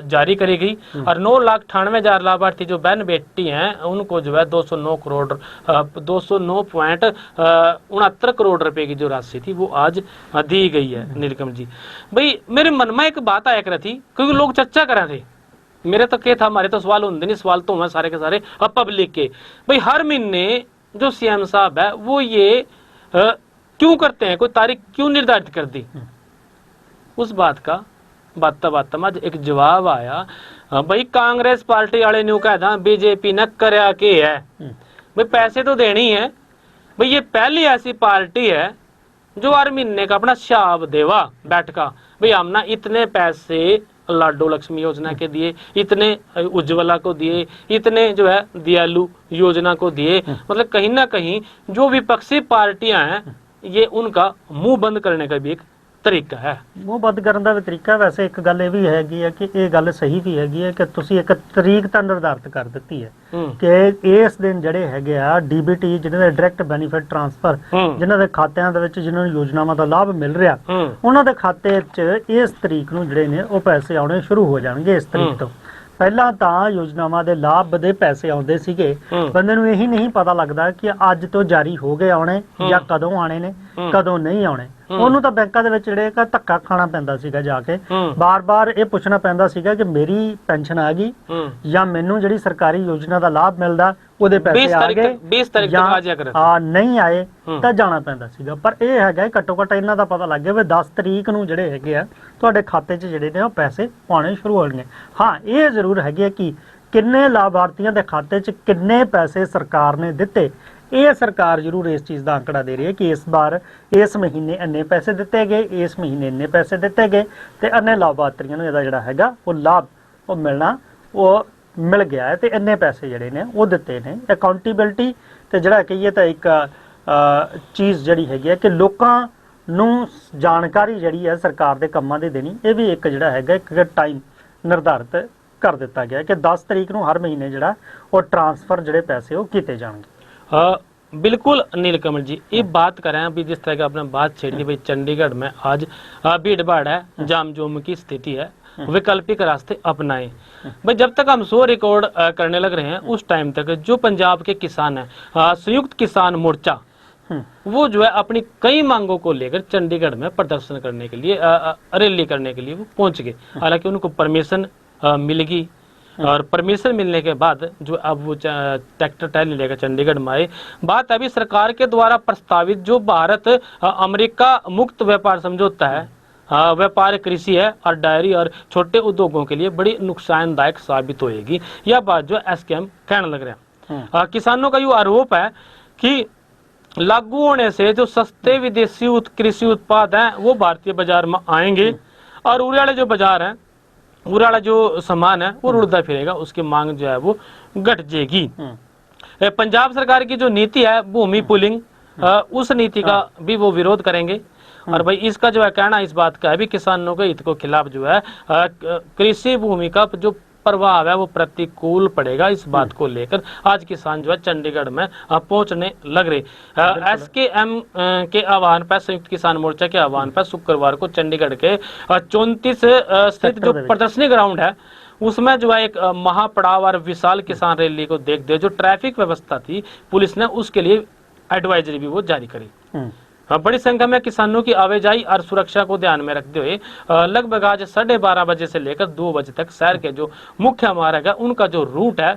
जारी करी गई और 9,98,000 लाभार्थी जो बहन बेटी हैं उनको जो है 209.69 करोड़ रुपए की जो राशि थी वो आज दी गई है। नीलकमल जी भाई मेरे मन में एक बात आया कर थी क्योंकि लोग चर्चा कर रहे थे मेरे तो क्या था हमारे तो सवाल होंगे नहीं सवाल तो हैं सारे के सारे अब पब्लिक के भाई हर महीने जो CM साहब है वो ये क्यों करते हैं कोई तारीख क्यों निर्धारित कर दी। उस बात का बात आज एक जवाब आया भाई कांग्रेस पार्टी वाले ने कहा था BJP ने करया के है भाई पैसे तो देनी है भाई ये पहली ऐसी पार्टी है जो हर महीने का अपना शाब देवा बैठका भाई हम ना इतने पैसे लाडो लक्ष्मी योजना के दिए, इतने उज्ज्वला को दिए, इतने जो है दयालु योजना को दिए। मतलब कहीं ना कहीं जो विपक्षी पार्टियां हैं ये उनका मुंह बंद करने का भी एक ਤਰੀਕਾ ਹੈ। ਮੂੰਹ ਬੰਦ ਕਰਨ ਦਾ ਵੀ ਤਰੀਕਾ। ਵੈਸੇ ਇੱਕ ਗੱਲ ਇਹ ਵੀ ਹੈਗੀ ਹੈ ਕਿ ਇਹ ਗੱਲ ਸਹੀ ਵੀ ਹੈਗੀ ਹੈ ਕਿ ਤੁਸੀਂ ਇੱਕ ਤਰੀਕ ਤਾਂ ਨਿਰਧਾਰਿਤ ਕਰ ਦਿੱਤੀ ਹੈ ਕਿ ਇਸ ਦਿਨ ਜਿਹੜੇ ਹੈਗੇ ਆ DBT ਜਿਹਨਾਂ ਦੇ ਡਾਇਰੈਕਟ ਬੈਨੀਫਿਟ ਟ੍ਰਾਂਸਫਰ ਜਿਨ੍ਹਾਂ ਦੇ ਖਾਤਿਆਂ ਦੇ ਵਿੱਚ ਜਿਨ੍ਹਾਂ ਨੂੰ ਯੋਜਨਾਵਾਂ ਦਾ ਲਾਭ ਮਿਲ ਰਿਹਾ ਉਹਨਾਂ ਦੇ ਖਾਤੇ 'ਚ ਇਸ ਤਰੀਕ ਨੂੰ ਜਿਹੜੇ ਨੇ ਉਹ ਪੈਸੇ ਆਉਣੇ ਸ਼ੁਰੂ ਹੋ ਜਾਣਗੇ। ਇਸ ਤਰੀਕ ਤੋਂ ਪਹਿਲਾਂ ਤਾਂ ਯੋਜਨਾਵਾਂ ਦੇ ਲਾਭ ਦੇ ਪੈਸੇ ਆਉਂਦੇ ਸੀਗੇ ਬੰਦੇ ਨੂੰ ਇਹੀ ਨਹੀਂ ਪਤਾ ਲੱਗਦਾ ਕਿ ਅੱਜ ਤੋਂ ਜਾਰੀ ਹੋ ਗਏ ਆਉਣੇ ਜਾਂ ਕਦੋਂ ਆਣੇ ਨੇ ਕਦੋਂ ਨਹੀਂ ਆਉਣੇ। ਉਹਨੂੰ ਤਾਂ ਬੈਂਕਾਂ ਦੇ ਵਿੱਚ ਜਿਹੜੇ ਧੱਕਾ ਖਾਣਾ ਪੈਂਦਾ ਸੀਗਾ ਜਾ ਕੇ ਬਾਰ-ਬਾਰ ਇਹ ਪੁੱਛਣਾ ਪੈਂਦਾ ਸੀਗਾ ਕਿ ਮੇਰੀ ਪੈਨਸ਼ਨ ਆ ਗਈ ਜਾਂ ਮੈਨੂੰ ਜਿਹੜੀ ਸਰਕਾਰੀ ਯੋਜਨਾ ਦਾ ਲਾਭ ਮਿਲਦਾ ਉਹਦੇ ਪੈਸੇ ਆ ਗਏ 20 ਤਾਰੀਖ ਤੱਕ ਆ ਜਾ ਕਰ ਨਹੀਂ ਆਏ ਤਾਂ ਜਾਣਾ ਪੈਂਦਾ ਸੀਗਾ। ਪਰ ਇਹ ਹੈਗਾ ਘੱਟੋ ਘੱਟ ਇਹਨਾਂ ਦਾ ਪਤਾ ਲੱਗ ਗਿਆ ਵੀ 10 ਤਰੀਕ ਨੂੰ ਜਿਹੜੇ ਹੈਗੇ ਆ ਤੁਹਾਡੇ ਖਾਤੇ 'ਚ ਜਿਹੜੇ ਨੇ ਉਹ ਪੈਸੇ ਪਾਉਣੇ ਸ਼ੁਰੂ ਹੋਣਗੇ। ਹਾਂ ਇਹ ਜ਼ਰੂਰ ਹੈਗੇ ਕਿ ਕਿੰਨੇ ਲਾਭਾਰਥੀਆਂ ਦੇ ਖਾਤੇ 'ਚ ਕਿੰਨੇ ਪੈਸੇ ਸਰਕਾਰ ਨੇ ਦਿੱਤੇ ਇਹ ਸਰਕਾਰ ਜ਼ਰੂਰ ਇਸ ਚੀਜ਼ ਦਾ ਅੰਕੜਾ ਦੇ ਰਹੀ ਹੈ ਕਿ ਇਸ ਵਾਰ ਇਸ ਮਹੀਨੇ ਇੰਨੇ ਪੈਸੇ ਦਿੱਤੇ ਗਏ, ਇਸ ਮਹੀਨੇ ਇੰਨੇ ਪੈਸੇ ਦਿੱਤੇ ਗਏ ਤੇ ਇੰਨੇ ਲਾਭਾਰਥੀਆਂ ਨੂੰ ਇਹਦਾ ਜਿਹੜਾ ਹੈਗਾ ਉਹ ਲਾਭ ਉਹ ਮਿਲਣਾ ਉਹ ਮਿਲ ਗਿਆ ਹੈ ਤੇ ਇੰਨੇ ਪੈਸੇ ਜਿਹੜੇ ਨੇ ਉਹ ਦਿੱਤੇ ਨੇ। ਅਕਾਊਂਟੇਬਿਲਟੀ ਤੇ ਜਿਹੜਾ ਕਹੀਏ ਤਾਂ ਇੱਕ ਚੀਜ਼ ਜਿਹੜੀ ਹੈਗੀ ਹੈ ਕਿ ਲੋਕਾਂ ਨੂੰ ਜਾਣਕਾਰੀ ਜਿਹੜੀ ਹੈ ਸਰਕਾਰ ਦੇ ਕੰਮਾਂ ਦੀ ਦੇਣੀ ਇਹ ਵੀ ਇੱਕ ਜਿਹੜਾ ਹੈਗਾ ਇੱਕ ਟਾਈਮ ਨਿਰਧਾਰਿਤ ਕਰ ਦਿੱਤਾ ਗਿਆ ਕਿ 10 ਤਰੀਕ ਨੂੰ ਹਰ ਮਹੀਨੇ ਜਿਹੜਾ ਉਹ ट्रांसफर ਜਿਹੜੇ ਪੈਸੇ ਉਹ ਕੀਤੇ ਜਾਣਗੇ। बिल्कुल नीलकमल जी ये बात करें अभी जिस तरह की आपने बात छेड़ी थी भाई चंडीगढ़ में आज भीड़ भाड़ है जाम जोम की स्थिति है वैकल्पिक रास्ते अपनाएं। भाई जब तक हम 100 रिकॉर्ड करने लग रहे हैं उस टाइम तक जो पंजाब के किसान हैं संयुक्त किसान मोर्चा वो जो है अपनी कई मांगों को लेकर चंडीगढ़ में प्रदर्शन करने के लिए रैली करने के लिए वो पहुंच गए। हालांकि उनको परमिशन मिल गई और परमिशन मिलने के बाद जो अब वो ट्रैक्टर ट्रैली लेकर चंडीगढ़ में आए। बात अभी सरकार के द्वारा प्रस्तावित जो भारत अमेरिका मुक्त व्यापार समझौता है, व्यापार कृषि है और डायरी और छोटे उद्योगों के लिए बड़ी नुकसानदायक साबित होएगी। यह बात जो एसकेएम कहने लग रहे हैं। किसानों का ये आरोप है कि लागू होने से जो सस्ते विदेशी कृषि उत्पाद हैं वो भारतीय बाजार में आएंगे और उरे वाले जो बाजार हैं, उरे वाला जो सामान है वो रुड़ता फिरेगा, उसकी मांग जो है वो घट जाएगी। पंजाब सरकार की जो नीति है भूमि पुलिंग, उस नीति का भी वो विरोध करेंगे। और भाई इसका जो है कहना इस बात का है भी किसानों के हित को खिलाफ जो है कृषि भूमि का जो प्रभाव है वो प्रतिकूल पड़ेगा। इस बात को लेकर आज किसान जो है चंडीगढ़ में पहुंचने लग रहे। एसकेएम के आह्वान पर, संयुक्त किसान मोर्चा के आह्वान पर शुक्रवार को चंडीगढ़ के 34 स्थित जो प्रदर्शनी ग्राउंड है उसमें जो है एक महापड़ाव और विशाल किसान रैली को देखते हुए जो ट्रैफिक व्यवस्था थी पुलिस ने उसके लिए एडवाइजरी भी वो जारी करी। बड़ी संख्या में किसानों की आवाजाही और सुरक्षा को ध्यान में रखते हुए लगभग आज 12:30 बजे से लेकर 2 बजे तक शहर के जो मुख्य मार्ग है उनका जो रूट है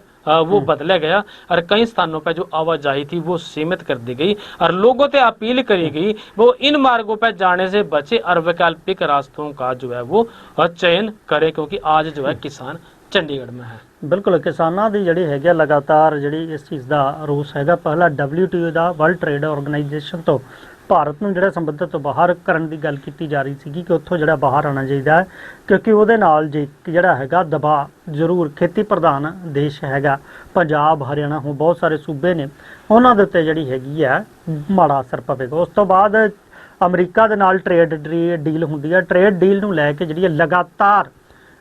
वो बदला गया और कई स्थानों पर जो आवाजाही थी वो सीमित कर दी गई और लोगों से अपील करी गई वो इन मार्गों पर जाने से बचे और वैकल्पिक रास्तों का जो है वो चयन करे, क्योंकि आज जो है किसान चंडीगढ़ में है। बिल्कुल किसानों की जी है लगातार जी इस चीज़ का रोस है। पहला WTO का वर्ल्ड ट्रेड ऑर्गेनाइजेशन तो भारत ਨੂੰ ਜਿਹੜਾ ਸੰਬੰਧਿਤ ਤੋਂ ਬਾਹਰ ਕਰਨ ਦੀ ਗੱਲ ਕੀਤੀ ਜਾ ਰਹੀ ਸੀਗੀ ਕਿ ਉੱਥੋਂ ਜਿਹੜਾ ਬਾਹਰ ਆਉਣਾ ਚਾਹੀਦਾ ਹੈ, ਕਿਉਂਕਿ ਉਹਦੇ ਨਾਲ ਜੇ ਜਿਹੜਾ ਹੈਗਾ ਦਬਾਅ ਜ਼ਰੂਰ ਖੇਤੀ ਪ੍ਰਧਾਨ ਦੇਸ਼ ਹੈਗਾ ਪੰਜਾਬ ਹਰਿਆਣਾ ਹੁਣ ਬਹੁਤ ਸਾਰੇ ਸੂਬੇ ਨੇ ਉਹਨਾਂ ਦੇ ਉੱਤੇ ਜਿਹੜੀ ਹੈਗੀ ਆ ਮਾੜਾ ਅਸਰ ਪਵੇਗਾ। ਉਸ ਤੋਂ ਬਾਅਦ ਅਮਰੀਕਾ ਦੇ ਨਾਲ ਟ੍ਰੇਡ ਡੀਲ ਹੁੰਦੀ ਹੈ। ਟ੍ਰੇਡ ਡੀਲ ਨੂੰ ਲੈ ਕੇ ਜਿਹੜੀ ਲਗਾਤਾਰ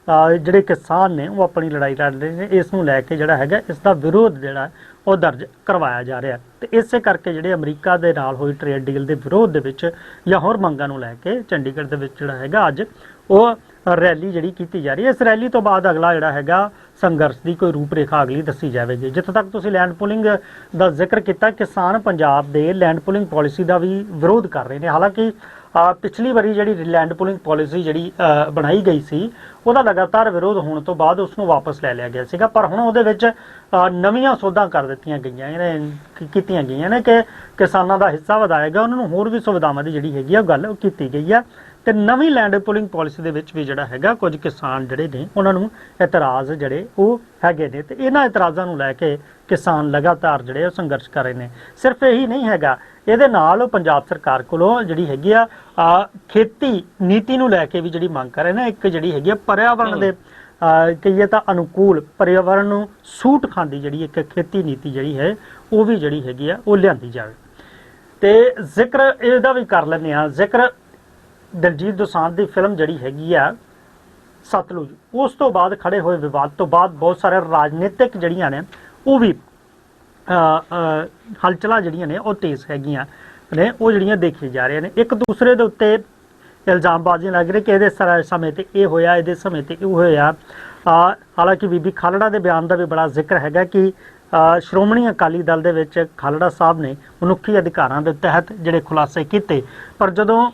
ਜਿਹੜੇ ਕਿਸਾਨ ਨੇ ਉਹ ਆਪਣੀ ਲੜਾਈ ਲੜ ਰਹੇ ਨੇ। ਇਸ ਨੂੰ ਲੈ ਕੇ ਜਿਹੜਾ ਹੈਗਾ ਇਸ ਦਾ ਵਿਰੋਧ ਜਿਹੜਾ ਉਹ ਦਰਜ ਕਰਵਾਇਆ ਜਾ ਰਿਹਾ ਤੇ ਇਸੇ ਕਰਕੇ ਜਿਹੜੇ ਅਮਰੀਕਾ ਦੇ ਨਾਲ ਹੋਈ ਟ੍ਰੇਡ ਡੀਲ ਦੇ ਵਿਰੋਧ ਦੇ ਵਿੱਚ ਜਾਂ ਹੋਰ ਮੰਗਾਂ ਨੂੰ ਲੈ ਕੇ ਚੰਡੀਗੜ੍ਹ ਦੇ ਵਿੱਚ ਜਿਹੜਾ ਹੈਗਾ ਅੱਜ ਉਹ ਰੈਲੀ ਜਿਹੜੀ ਕੀਤੀ ਜਾ ਰਹੀ ਹੈ। ਇਸ ਰੈਲੀ ਤੋਂ ਬਾਅਦ ਅਗਲਾ ਜਿਹੜਾ ਹੈਗਾ ਸੰਘਰਸ਼ ਦੀ ਕੋਈ ਰੂਪਰੇਖਾ ਅਗਲੀ ਦੱਸੀ ਜਾਵੇਗੀ। ਜਿੱਥੇ ਤੱਕ ਤੁਸੀਂ ਲੈਂਡ ਪੁਲਿੰਗ ਦਾ ਜ਼ਿਕਰ ਕੀਤਾ, ਕਿਸਾਨ ਪੰਜਾਬ ਦੇ ਲੈਂਡ ਪੁਲਿੰਗ ਪਾਲਿਸੀ ਦਾ ਵੀ ਵਿਰੋਧ ਕਰ ਰਹੇ ਨੇ। ਹਾਲਾਂਕਿ ਪਿਛਲੀ ਵਾਰੀ ਜਿਹੜੀ ਲੈਂਡ ਪੁਲਿੰਗ ਪਾਲਿਸੀ ਜਿਹੜੀ ਬਣਾਈ ਗਈ ਸੀ ਉਹਦਾ ਲਗਾਤਾਰ ਵਿਰੋਧ ਹੋਣ ਤੋਂ ਬਾਅਦ ਉਸ ਨੂੰ ਵਾਪਸ ਲੈ ਲਿਆ ਗਿਆ ਸੀਗਾ, ਪਰ ਹੁਣ ਉਹਦੇ ਵਿੱਚ ਨਵੀਆਂ ਸੋਧਾਂ ਕਰ ਦਿੱਤੀਆਂ ਗਈਆਂ ਕੀਤੀਆਂ ਗਈਆਂ ਨੇ ਕਿ ਕਿਸਾਨਾਂ ਦਾ ਹਿੱਸਾ ਵਧਾਏਗਾ, ਉਹਨਾਂ ਨੂੰ ਹੋਰ ਵੀ ਸੁਵਿਧਾਵਾਂ ਦੀ ਜਿਹੜੀ ਹੈਗੀ ਆ ਗੱਲ ਉਹ ਕੀਤੀ ਗਈ ਆ। ਤੇ ਨਵੀਂ ਲੈਂਡ ਪੁਲਿੰਗ ਪਾਲਿਸੀ ਦੇ ਵਿੱਚ ਵੀ ਜਿਹੜਾ ਹੈਗਾ ਕੁਝ ਕਿਸਾਨ ਜਿਹੜੇ ਨੇ ਉਹਨਾਂ ਨੂੰ ਇਤਰਾਜ਼ ਜਿਹੜੇ ਉਹ ਹੈਗੇ ਨੇ ਤੇ ਇਹਨਾਂ ਇਤਰਾਜ਼ਾਂ ਨੂੰ ਲੈ ਕੇ ਕਿਸਾਨ ਲਗਾਤਾਰ ਜਿਹੜੇ ਉਹ ਸੰਘਰਸ਼ ਕਰ ਰਹੇ ਨੇ। ਸਿਰਫ ਇਹੀ ਨਹੀਂ ਹੈਗਾ, ਇਹਦੇ ਨਾਲ ਪੰਜਾਬ ਸਰਕਾਰ ਕੋਲੋਂ ਜਿਹੜੀ ਹੈਗੀ ਆ ਖੇਤੀ ਨੀਤੀ ਨੂੰ ਲੈ ਕੇ ਵੀ ਜਿਹੜੀ ਮੰਗ ਕਰ ਰਹੇ ਨੇ। ਇੱਕ ਜਿਹੜੀ ਹੈਗੀ ਆ ਪਰਿਆਵਰਣ ਦੇ ਕਹੀਏ ਤਾਂ ਅਨੁਕੂਲ ਪਰਿਆਵਰਣ ਨੂੰ ਸੂਟ ਖਾਂਦੀ ਜਿਹੜੀ ਇੱਕ ਖੇਤੀ ਨੀਤੀ ਜਿਹੜੀ ਹੈ ਉਹ ਵੀ ਜਿਹੜੀ ਹੈਗੀ ਆ ਉਹ ਲਿਆਂਦੀ ਜਾਵੇ। ਤੇ ਜ਼ਿਕਰ ਇਹਦਾ ਵੀ ਕਰ ਲੈਂਦੇ ਹਾਂ। ਜ਼ਿਕਰ ਦਿਲਜੀਤ ਦੋਸਾਂਝ ਦੀ ਫਿਲਮ ਜਿਹੜੀ ਹੈਗੀ ਆ ਸਤਲੁਜ, ਉਸ ਤੋਂ ਬਾਅਦ ਖੜੇ ਹੋਏ ਵਿਵਾਦ ਤੋਂ ਬਾਅਦ ਬਹੁਤ ਸਾਰੇ ਰਾਜਨੀਤਿਕ ਜਿਹੜੀਆਂ ਨੇ ਉਹ ਵੀ ਹਲਚਲਾਂ ਜਿਹੜੀਆਂ ਨੇ ਉਹ ਤੇਜ਼ ਹੈਗੀਆਂ ਨੇ, ਉਹ ਜਿਹੜੀਆਂ ਦੇਖੀ ਜਾ ਰਹੀਆਂ ਨੇ। ਇੱਕ ਦੂਸਰੇ ਦੇ ਉੱਤੇ ਇਲਜ਼ਾਮਬਾਜ਼ੀਆਂ ਲੱਗ ਰਹੀ ਕਿ ਇਹਦੇ ਸਮੇਂ ਤੇ ਇਹ ਹੋਇਆ, ਇਹਦੇ ਸਮੇਂ ਤੇ ਉਹ ਹੋਇਆ। ਹਾਲਾਂਕਿ ਬੀਬੀ ਖਾਲੜਾ ਦੇ ਬਿਆਨ ਦਾ ਵੀ ਬੜਾ ਜ਼ਿਕਰ ਹੈਗਾ ਕਿ ਸ਼੍ਰੋਮਣੀ ਅਕਾਲੀ ਦਲ ਦੇ ਵਿੱਚ ਖਾਲੜਾ ਸਾਹਿਬ ਨੇ ਮਨੁੱਖੀ ਅਧਿਕਾਰਾਂ ਦੇ ਤਹਿਤ ਜਿਹੜੇ ਖੁਲਾਸੇ ਕੀਤੇ, ਪਰ ਜਦੋਂ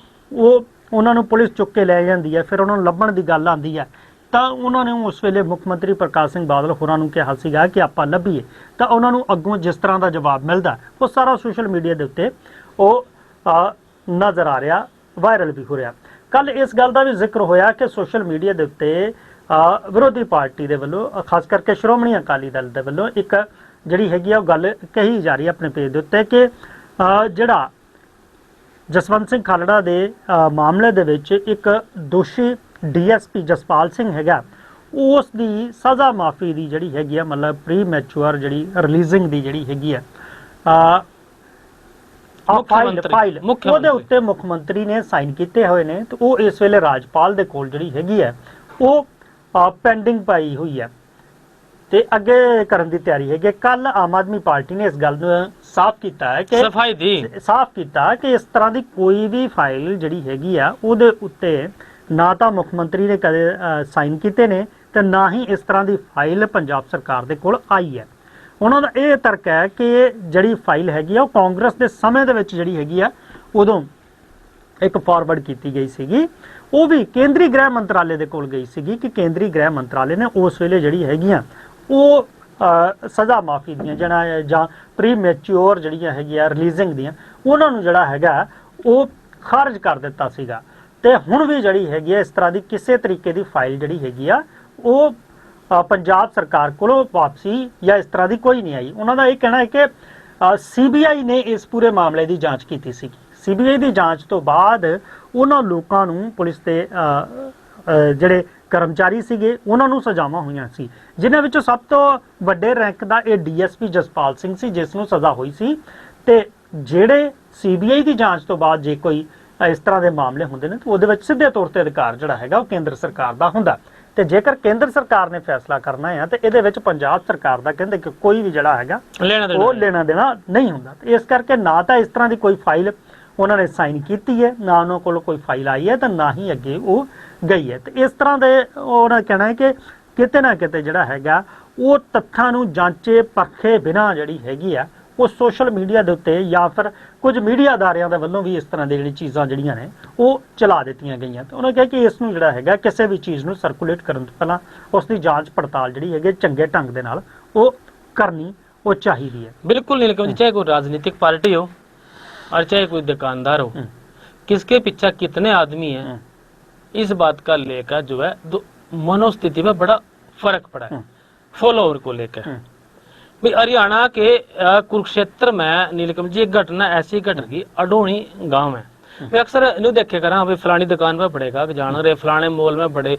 ਉਹਨਾਂ ਨੂੰ ਪੁਲਿਸ ਚੁੱਕ ਕੇ ਲੈ ਜਾਂਦੀ ਹੈ ਫਿਰ ਉਹਨਾਂ ਨੂੰ ਲੱਭਣ ਦੀ ਗੱਲ ਆਉਂਦੀ ਹੈ ਤਾਂ ਉਹਨਾਂ ਨੇ ਉਸ ਵੇਲੇ ਮੁੱਖ ਮੰਤਰੀ ਪ੍ਰਕਾਸ਼ ਸਿੰਘ ਬਾਦਲ ਹੋਰਾਂ ਨੂੰ ਕਿਹਾ ਸੀਗਾ ਕਿ ਆਪਾਂ ਲੱਭੀਏ, ਤਾਂ ਉਹਨਾਂ ਨੂੰ ਅੱਗੋਂ ਜਿਸ ਤਰ੍ਹਾਂ ਦਾ ਜਵਾਬ ਮਿਲਦਾ ਉਹ ਸਾਰਾ ਸੋਸ਼ਲ ਮੀਡੀਆ ਦੇ ਉੱਤੇ ਉਹ ਨਜ਼ਰ ਆ ਰਿਹਾ, ਵਾਇਰਲ ਵੀ ਹੋ ਰਿਹਾ। ਕੱਲ ਇਸ ਗੱਲ ਦਾ ਵੀ ਜ਼ਿਕਰ ਹੋਇਆ ਕਿ ਸੋਸ਼ਲ ਮੀਡੀਆ ਦੇ ਉੱਤੇ ਵਿਰੋਧੀ ਪਾਰਟੀ ਦੇ ਵੱਲੋਂ ਖਾਸ ਕਰਕੇ ਸ਼੍ਰੋਮਣੀ ਅਕਾਲੀ ਦਲ ਦੇ ਵੱਲੋਂ ਇੱਕ ਜਿਹੜੀ ਹੈਗੀ ਆ ਉਹ ਗੱਲ ਕਹੀ ਜਾ ਰਹੀ ਹੈ ਆਪਣੇ ਪੇਜ ਦੇ ਉੱਤੇ ਕਿ ਜਿਹੜਾ ਜਸਵੰਤ ਸਿੰਘ ਖਾਲੜਾ ਦੇ ਮਾਮਲੇ ਦੇ ਵਿੱਚ ਇੱਕ ਦੋਸ਼ੀ DSP ਜਸਪਾਲ ਸਿੰਘ ਹੈਗਾ, ਉਸ ਦੀ ਸਜ਼ਾ ਮਾਫੀ ਦੀ ਜਿਹੜੀ ਹੈਗੀ ਆ ਮਤਲਬ ਪ੍ਰੀ ਮੈਚੁਅਰ ਜਿਹੜੀ ਰਿਲੀਜ਼ਿੰਗ ਦੀ ਜਿਹੜੀ ਹੈਗੀ ਆ ਫਾਈਲ ਉਹਦੇ ਉੱਤੇ ਮੁੱਖ ਮੰਤਰੀ ਨੇ ਸਾਈਨ ਕੀਤੇ ਹੋਏ ਨੇ ਤੇ ਉਹ ਇਸ ਵੇਲੇ ਰਾਜਪਾਲ ਦੇ ਕੋਲ ਜਿਹੜੀ ਹੈਗੀ ਹੈ ਉਹ ਪੈਂਡਿੰਗ ਪਾਈ ਹੋਈ ਹੈ ਤੇ ਅੱਗੇ ਕਰਨ ਦੀ ਤਿਆਰੀ ਹੈਗੀ। ਕੱਲ ਆਮ ਆਦਮੀ ਪਾਰਟੀ ਨੇ ਇਸ ਗੱਲ ਨੂੰ ਸਾਫ਼ ਕੀਤਾ ਹੈ ਕਿ ਇਸ ਤਰ੍ਹਾਂ ਦੀ ਕੋਈ ਵੀ ਫਾਈਲ ਜਿਹੜੀ ਹੈਗੀ ਆ ਉਹਦੇ ਉੱਤੇ ਨਾ ਤਾਂ ਮੁੱਖ ਮੰਤਰੀ ਨੇ ਕਦੇ ਸਾਈਨ ਕੀਤੇ ਨੇ ਤੇ ਨਾ ਹੀ ਇਸ ਤਰ੍ਹਾਂ ਦੀ ਫਾਈਲ ਪੰਜਾਬ ਸਰਕਾਰ ਦੇ ਕੋਲ ਆਈ ਹੈ। ਉਹਨਾਂ ਦਾ ਇਹ ਤਰਕ ਹੈ ਕਿ ਜਿਹੜੀ ਫਾਈਲ ਹੈਗੀ ਆ ਉਹ ਕਾਂਗਰਸ ਦੇ ਸਮੇਂ ਦੇ ਵਿੱਚ ਜਿਹੜੀ ਹੈਗੀ ਆ ਉਦੋਂ ਇੱਕ ਫਾਰਵਰਡ ਕੀਤੀ ਗਈ ਸੀਗੀ, ਉਹ ਵੀ ਕੇਂਦਰੀ ਗ੍ਰਹਿ ਮੰਤਰਾਲੇ ਦੇ ਕੋਲ ਗਈ ਸੀਗੀ ਕਿ ਕੇਂਦਰੀ ਗ੍ਰਹਿ ਮੰਤਰਾਲੇ ਨੇ ਉਸ ਵੇਲੇ ਜਿਹੜੀ ਹੈਗੀਆਂ ਉਹ ਸਜ਼ਾ ਮਾਫੀ ਦੀਆਂ ਜਾਂ ਪ੍ਰੀ ਮੈਚਿਓਰ ਜਿਹੜੀਆਂ ਹੈਗੀਆਂ ਰਿਲੀਜ਼ਿੰਗ ਦੀਆਂ ਉਹਨਾਂ ਨੂੰ ਜਿਹੜਾ ਹੈਗਾ ਉਹ ਖਾਰਜ ਕਰ ਦਿੱਤਾ ਸੀਗਾ। ਤੇ ਹੁਣ ਵੀ ਜਿਹੜੀ ਹੈਗੀ ਆ ਇਸ ਤਰ੍ਹਾਂ ਦੀ ਕਿਸੇ ਤਰੀਕੇ ਦੀ ਫਾਈਲ ਜਿਹੜੀ ਹੈਗੀ ਆ ਉਹ ਪੰਜਾਬ ਸਰਕਾਰ ਕੋਲੋਂ ਵਾਪਸੀ ਜਾਂ ਇਸ ਤਰ੍ਹਾਂ ਦੀ ਕੋਈ ਨਹੀਂ ਆਈ। ਉਹਨਾਂ ਦਾ ਇਹ ਕਹਿਣਾ ਹੈ ਕਿ CBI ਨੇ ਇਸ ਪੂਰੇ ਮਾਮਲੇ ਦੀ ਜਾਂਚ ਕੀਤੀ ਸੀ। CBI ਦੀ ਜਾਂਚ ਤੋਂ ਬਾਅਦ ਉਹਨਾਂ ਲੋਕਾਂ ਨੂੰ ਪੁਲਿਸ ਦੇ ਜਿਹੜੇ ਕਰਮਚਾਰੀ ਸੀਗੇ ਉਹਨਾਂ ਨੂੰ ਸਜ਼ਾਵਾਂ ਹੋਈਆਂ ਸੀ, ਜਿਨ੍ਹਾਂ ਵਿੱਚੋਂ ਸਭ ਤੋਂ ਵੱਡੇ ਰੈਂਕ ਦਾ ਇਹ DSP ਜਸਪਾਲ ਸਿੰਘ ਸੀ ਜਿਸ ਨੂੰ ਸਜ਼ਾ ਹੋਈ ਸੀ। ਤੇ ਜਿਹੜੇ CBI ਦੀ ਜਾਂਚ ਤੋਂ ਬਾਅਦ ਜੇ ਕੋਈ ਇਸ ਤਰ੍ਹਾਂ ਦੇ ਮਾਮਲੇ ਹੁੰਦੇ ਨੇ ਤਾਂ ਉਹਦੇ ਵਿੱਚ ਸਿੱਧੇ ਤੌਰ ਤੇ ਅਧਿਕਾਰ ਜਿਹੜਾ ਹੈਗਾ ਉਹ ਕੇਂਦਰ ਸਰਕਾਰ ਦਾ ਹੁੰਦਾ। ਤੇ ਜੇਕਰ ਕੇਂਦਰ ਸਰਕਾਰ ਨੇ ਫੈਸਲਾ ਕਰਨਾ ਹੈ ਤੇ ਇਹਦੇ ਵਿੱਚ ਪੰਜਾਬ ਸਰਕਾਰ ਦਾ ਕਹਿੰਦੇ ਕਿ ਕੋਈ ਵੀ ਜਿਹੜਾ ਹੈਗਾ ਉਹ ਲੈਣਾ ਦੇਣਾ ਨਹੀਂ ਹੁੰਦਾ। ਤੇ ਇਸ ਕਰਕੇ ਨਾ ਤਾਂ ਇਸ ਤਰ੍ਹਾਂ ਦੀ ਕੋਈ ਫਾਈਲ ਉਹਨਾਂ ਨੇ ਸਾਈਨ ਕੀਤੀ ਹੈ, ਨਾ ਉਹਨਾਂ ਕੋਲ ਕੋਈ ਫਾਈਲ ਆਈ ਹੈ, ਤਾਂ ਨਾ ਹੀ ਅੱਗੇ ਉਹ ਗਈ ਹੈ। ਤੇ ਇਸ ਤਰ੍ਹਾਂ ਦੇ ਉਹਨਾਂ ਕਹਿਣਾ ਹੈ ਕਿ ਕਿਤੇ ਨਾ ਕਿਤੇ ਜਿਹੜਾ ਹੈਗਾ ਉਹ ਤੱਥਾਂ ਨੂੰ ਜਾਂਚੇ ਪਰਖੇ ਬਿਨਾਂ ਜਿਹੜੀ ਹੈਗੀ ਆ ਉਹ ਸੋਸ਼ਲ ਮੀਡੀਆ ਦੇ ਉੱਤੇ ਜਾਂ ਫਿਰ ਕੁਝ ਮੀਡੀਆ ਅਦਾਰਿਆਂ ਦੇ ਵੱਲੋਂ ਵੀ ਇਸ ਤਰ੍ਹਾਂ ਦੀ ਜਿਹੜੀ ਚੀਜ਼ਾਂ ਜਿਹੜੀਆਂ ਨੇ ਉਹ ਚਲਾ ਦਿੱਤੀਆਂ ਗਈਆਂ। ਤੇ ਉਹਨਾਂ ਕਿਹਾ ਕਿ ਇਸ ਨੂੰ ਜਿਹੜਾ ਹੈਗਾ ਕਿਸੇ ਵੀ ਚੀਜ਼ ਨੂੰ ਸਰਕੂਲੇਟ ਕਰਨ ਤੋਂ ਪਹਿਲਾਂ ਉਸ ਦੀ ਜਾਂਚ ਪੜਤਾਲ ਜਿਹੜੀ ਹੈਗੀ ਚੰਗੇ ਢੰਗ ਦੇ ਨਾਲ ਉਹ ਕਰਨੀ ਉਹ चाहिए है। बिल्कुल नहीं, लेकिन चाहे कोई राजनीतिक पार्टी हो और चाहे कोई दुकानदार हो, किसके पीछे कितने आदमी हैं, इस बात का लेकर जो है मनोस्थिति में बड़ा फर्क पड़ा है फॉलोअर को लेकर। भाई हरियाणा के कुरुक्षेत्र में नीलकमल जी एक घटना ऐसी घट गई, अडोनी गांव है। मैं अक्सर नहीं देखे करा भाई फलानी दुकान पे पड़ेगा जान रहे फलाने मॉल में बड़े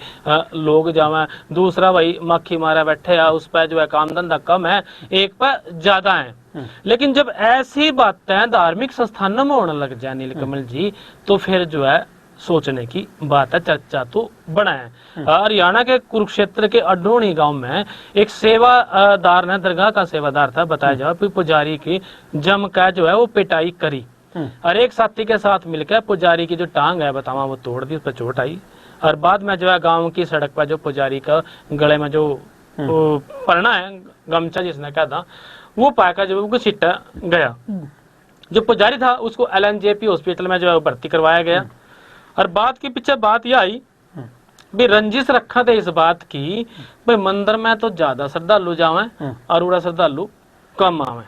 लोग जावे, दूसरा भाई मक्खी मारा बैठे है उस पर जो है काम धंधा कम है, एक पर ज्यादा है। लेकिन जब ऐसी बातें धार्मिक संस्थानों में होने लग जाए नीलकमल जी, तो फिर जो है सोचने की बात है, चर्चा तो बड़ा है। हरियाणा के कुरुक्षेत्र के अडोनी गांव में एक सेवादार ने, दरगाह का सेवादार था बताया जाए, पुजारी की जम का जो है वो पिटाई करी और एक साथी के साथ मिलकर पुजारी की जो टांग है बतावा वो तोड़ दी, उस पर चोट आई। और बाद में जो है गांव की सड़क पर जो पुजारी का गले में जो पड़ना है गमछा जिसने कहा था वो पाकर जो वो सिट्टा गया। जो पुजारी था उसको LNJP हॉस्पिटल में जो है भर्ती करवाया गया। और बात के पीछे बात यह आई भी रंजिश रखा था इस बात की भाई मंदिर में तो ज्यादा श्रद्धालु जावे और उड़ा श्रद्धालु कम आवे,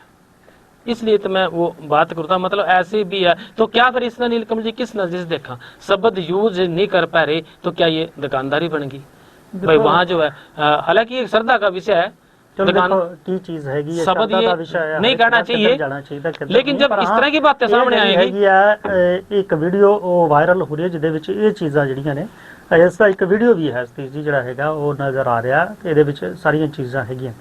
इसलिए तो मैं वो बात करता। मतलब ऐसे भी है तो क्या फिर इसने नीलकमल जी किस नजर से देखा, शब्द यूज नहीं कर पा रहे तो क्या ये दुकानदारी बन गई भाई वहाँ जो है। हालांकि एक श्रद्धा का विषय है, की चीज है शब्द ये नहीं कहना चाहिए, लेकिन जब इस तरह की बातें सामने आएगी। एक वीडियो वायरल हो रही है जिहदे विच ये चीज़ां जिहड़ियां ने, इसका एक वीडियो भी है सतीश जी जिहड़ा हैगा वो नजर आ रहा है, ਇਹਦੇ ਵਿੱਚ ਸਾਰੀਆਂ ਚੀਜ਼ਾਂ ਹੈਗੀਆਂ।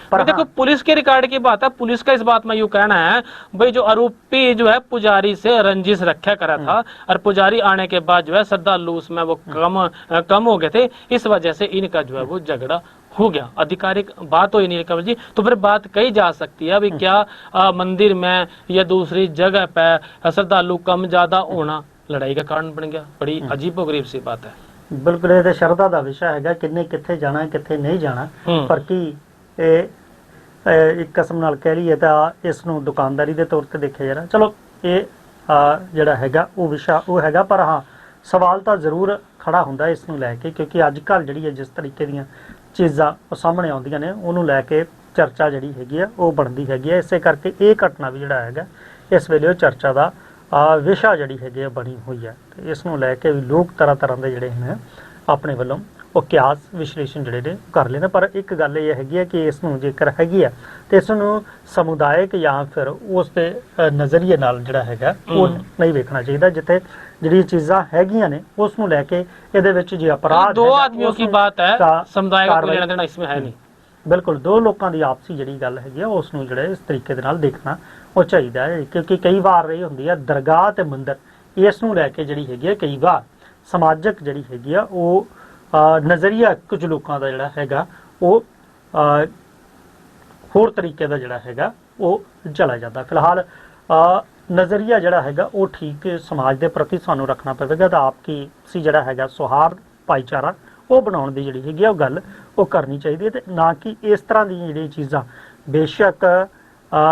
पर देखो पुलिस के रिकॉर्ड की बात है, पुलिस का इस बात में यूं कहना है भाई जो आरोपी जो है पुजारी से रंजिश रखा करा था और पुजारी आने के बाद जो है श्रद्धालु उसमें वो कम हो गए थे, इस वजह से इनका जो है वो झगड़ा हो गया। आधिकारिक बात हो नीलकमल जी, तो फिर बात कही जा सकती है भाई क्या मंदिर में या दूसरी जगह पे श्रद्धालु कम ज्यादा होना लड़ाई का कारण बन गया? बड़ी अजीबोगरीब सी बात है। बिल्कुल ये शरधा का विषय है, किन्ने कित्थे जाना कित्थे नहीं जाना, पर की एक किस्म नाल कह लईए तो इस नूं दुकानदारी के तौर पर देखा जाना। चलो ये जिहड़ा हैगा वो विषय वो हैगा, पर हाँ सवाल तो जरूर खड़ा हुंदा इस नूं लैके, क्योंकि अजकल जिहड़ी है जिस तरीके दीयां चीज़ां सामने आउंदियां ने उहनूं लैके चर्चा जिहड़ी हैगी है वो बनदी हैगी है। इसे करके ये घटना भी जिहड़ा हैगा इस वेले चर्चा का विषय जिहड़ी हैगी बनी हुई है। ते इस नूं लैके भी लोग तरह तरह के जिहड़े ने अपने वल्लों वो कियास विश्लेषण जिहड़े ने कर लेने। पर एक गल ये हैगी है कि इस नूं जेकर हैगी है तो इस नूं समुदायक या फिर उस दे नज़रिए नाल जिहड़ा हैगा वो नहीं वेखना चाहिए, जिथे जिहड़ी चीज़ां हैगियां ने उस नूं लैके इहदे विच जे अपराध दो आदमियों की बात है, समुदाय का लेना देना इसमें है नहीं। बिल्कुल दो लोगों की आपसी जिहड़ी गल हैगी है उस नूं जिहड़ा इस तरीके दे नाल देखना वो चाहिए है, क्योंकि कई बार रही हुंदी है दरगाह ते मंदिर इस नूं लैके जिहड़ी हैगी है कई बार समाजक जिहड़ी हैगी है वो नज़रिया कुछ लोगों का जिहड़ा हैगा वो होर तरीके का जिहड़ा हैगा वो चला जाता। फिलहाल नज़रिया जिहड़ा हैगा वो ठीक समाज के प्रति सानू रखना पवेगा, तो आपकी सी जिहड़ा हैगा सौहार्द भाईचारा वो बनाउण दी जिहड़ी हैगी वो गल वो करनी चाहिए, ते ना कि इस तरह दी जिहड़ी चीज़ां बेशक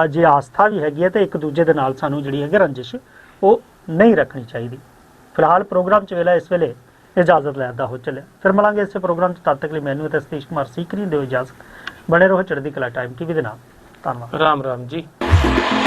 जे आस्था भी हैगी है तो एक दूजे दे नाल सानू जिहड़ी हैगी रंजिश वो नहीं रखनी चाहिए। फिलहाल प्रोग्राम च वेला इस वेले ਇਜਾਜ਼ਤ ਲੈਂਦਾ ਹੋ ਚੱਲਿਆ। ਫਿਰ ਮਿਲਾਂਗੇ ਇਸੇ ਪ੍ਰੋਗਰਾਮ 'ਚ, ਤਦ ਤੱਕ ਲਈ ਮੈਨੂੰ ਤੇ ਸਤੀਸ਼ ਕੁਮਾਰ ਸੀਕਰੀ ਦਿਓ ਇਜਾਜ਼ਤ। ਬਣੇ ਰਹੋ ਚੜ੍ਹਦੀ ਕਲਾ ਟਾਈਮ ਟੀਵੀ ਦੇ ਨਾਲ। ਧੰਨਵਾਦ। राम राम जी।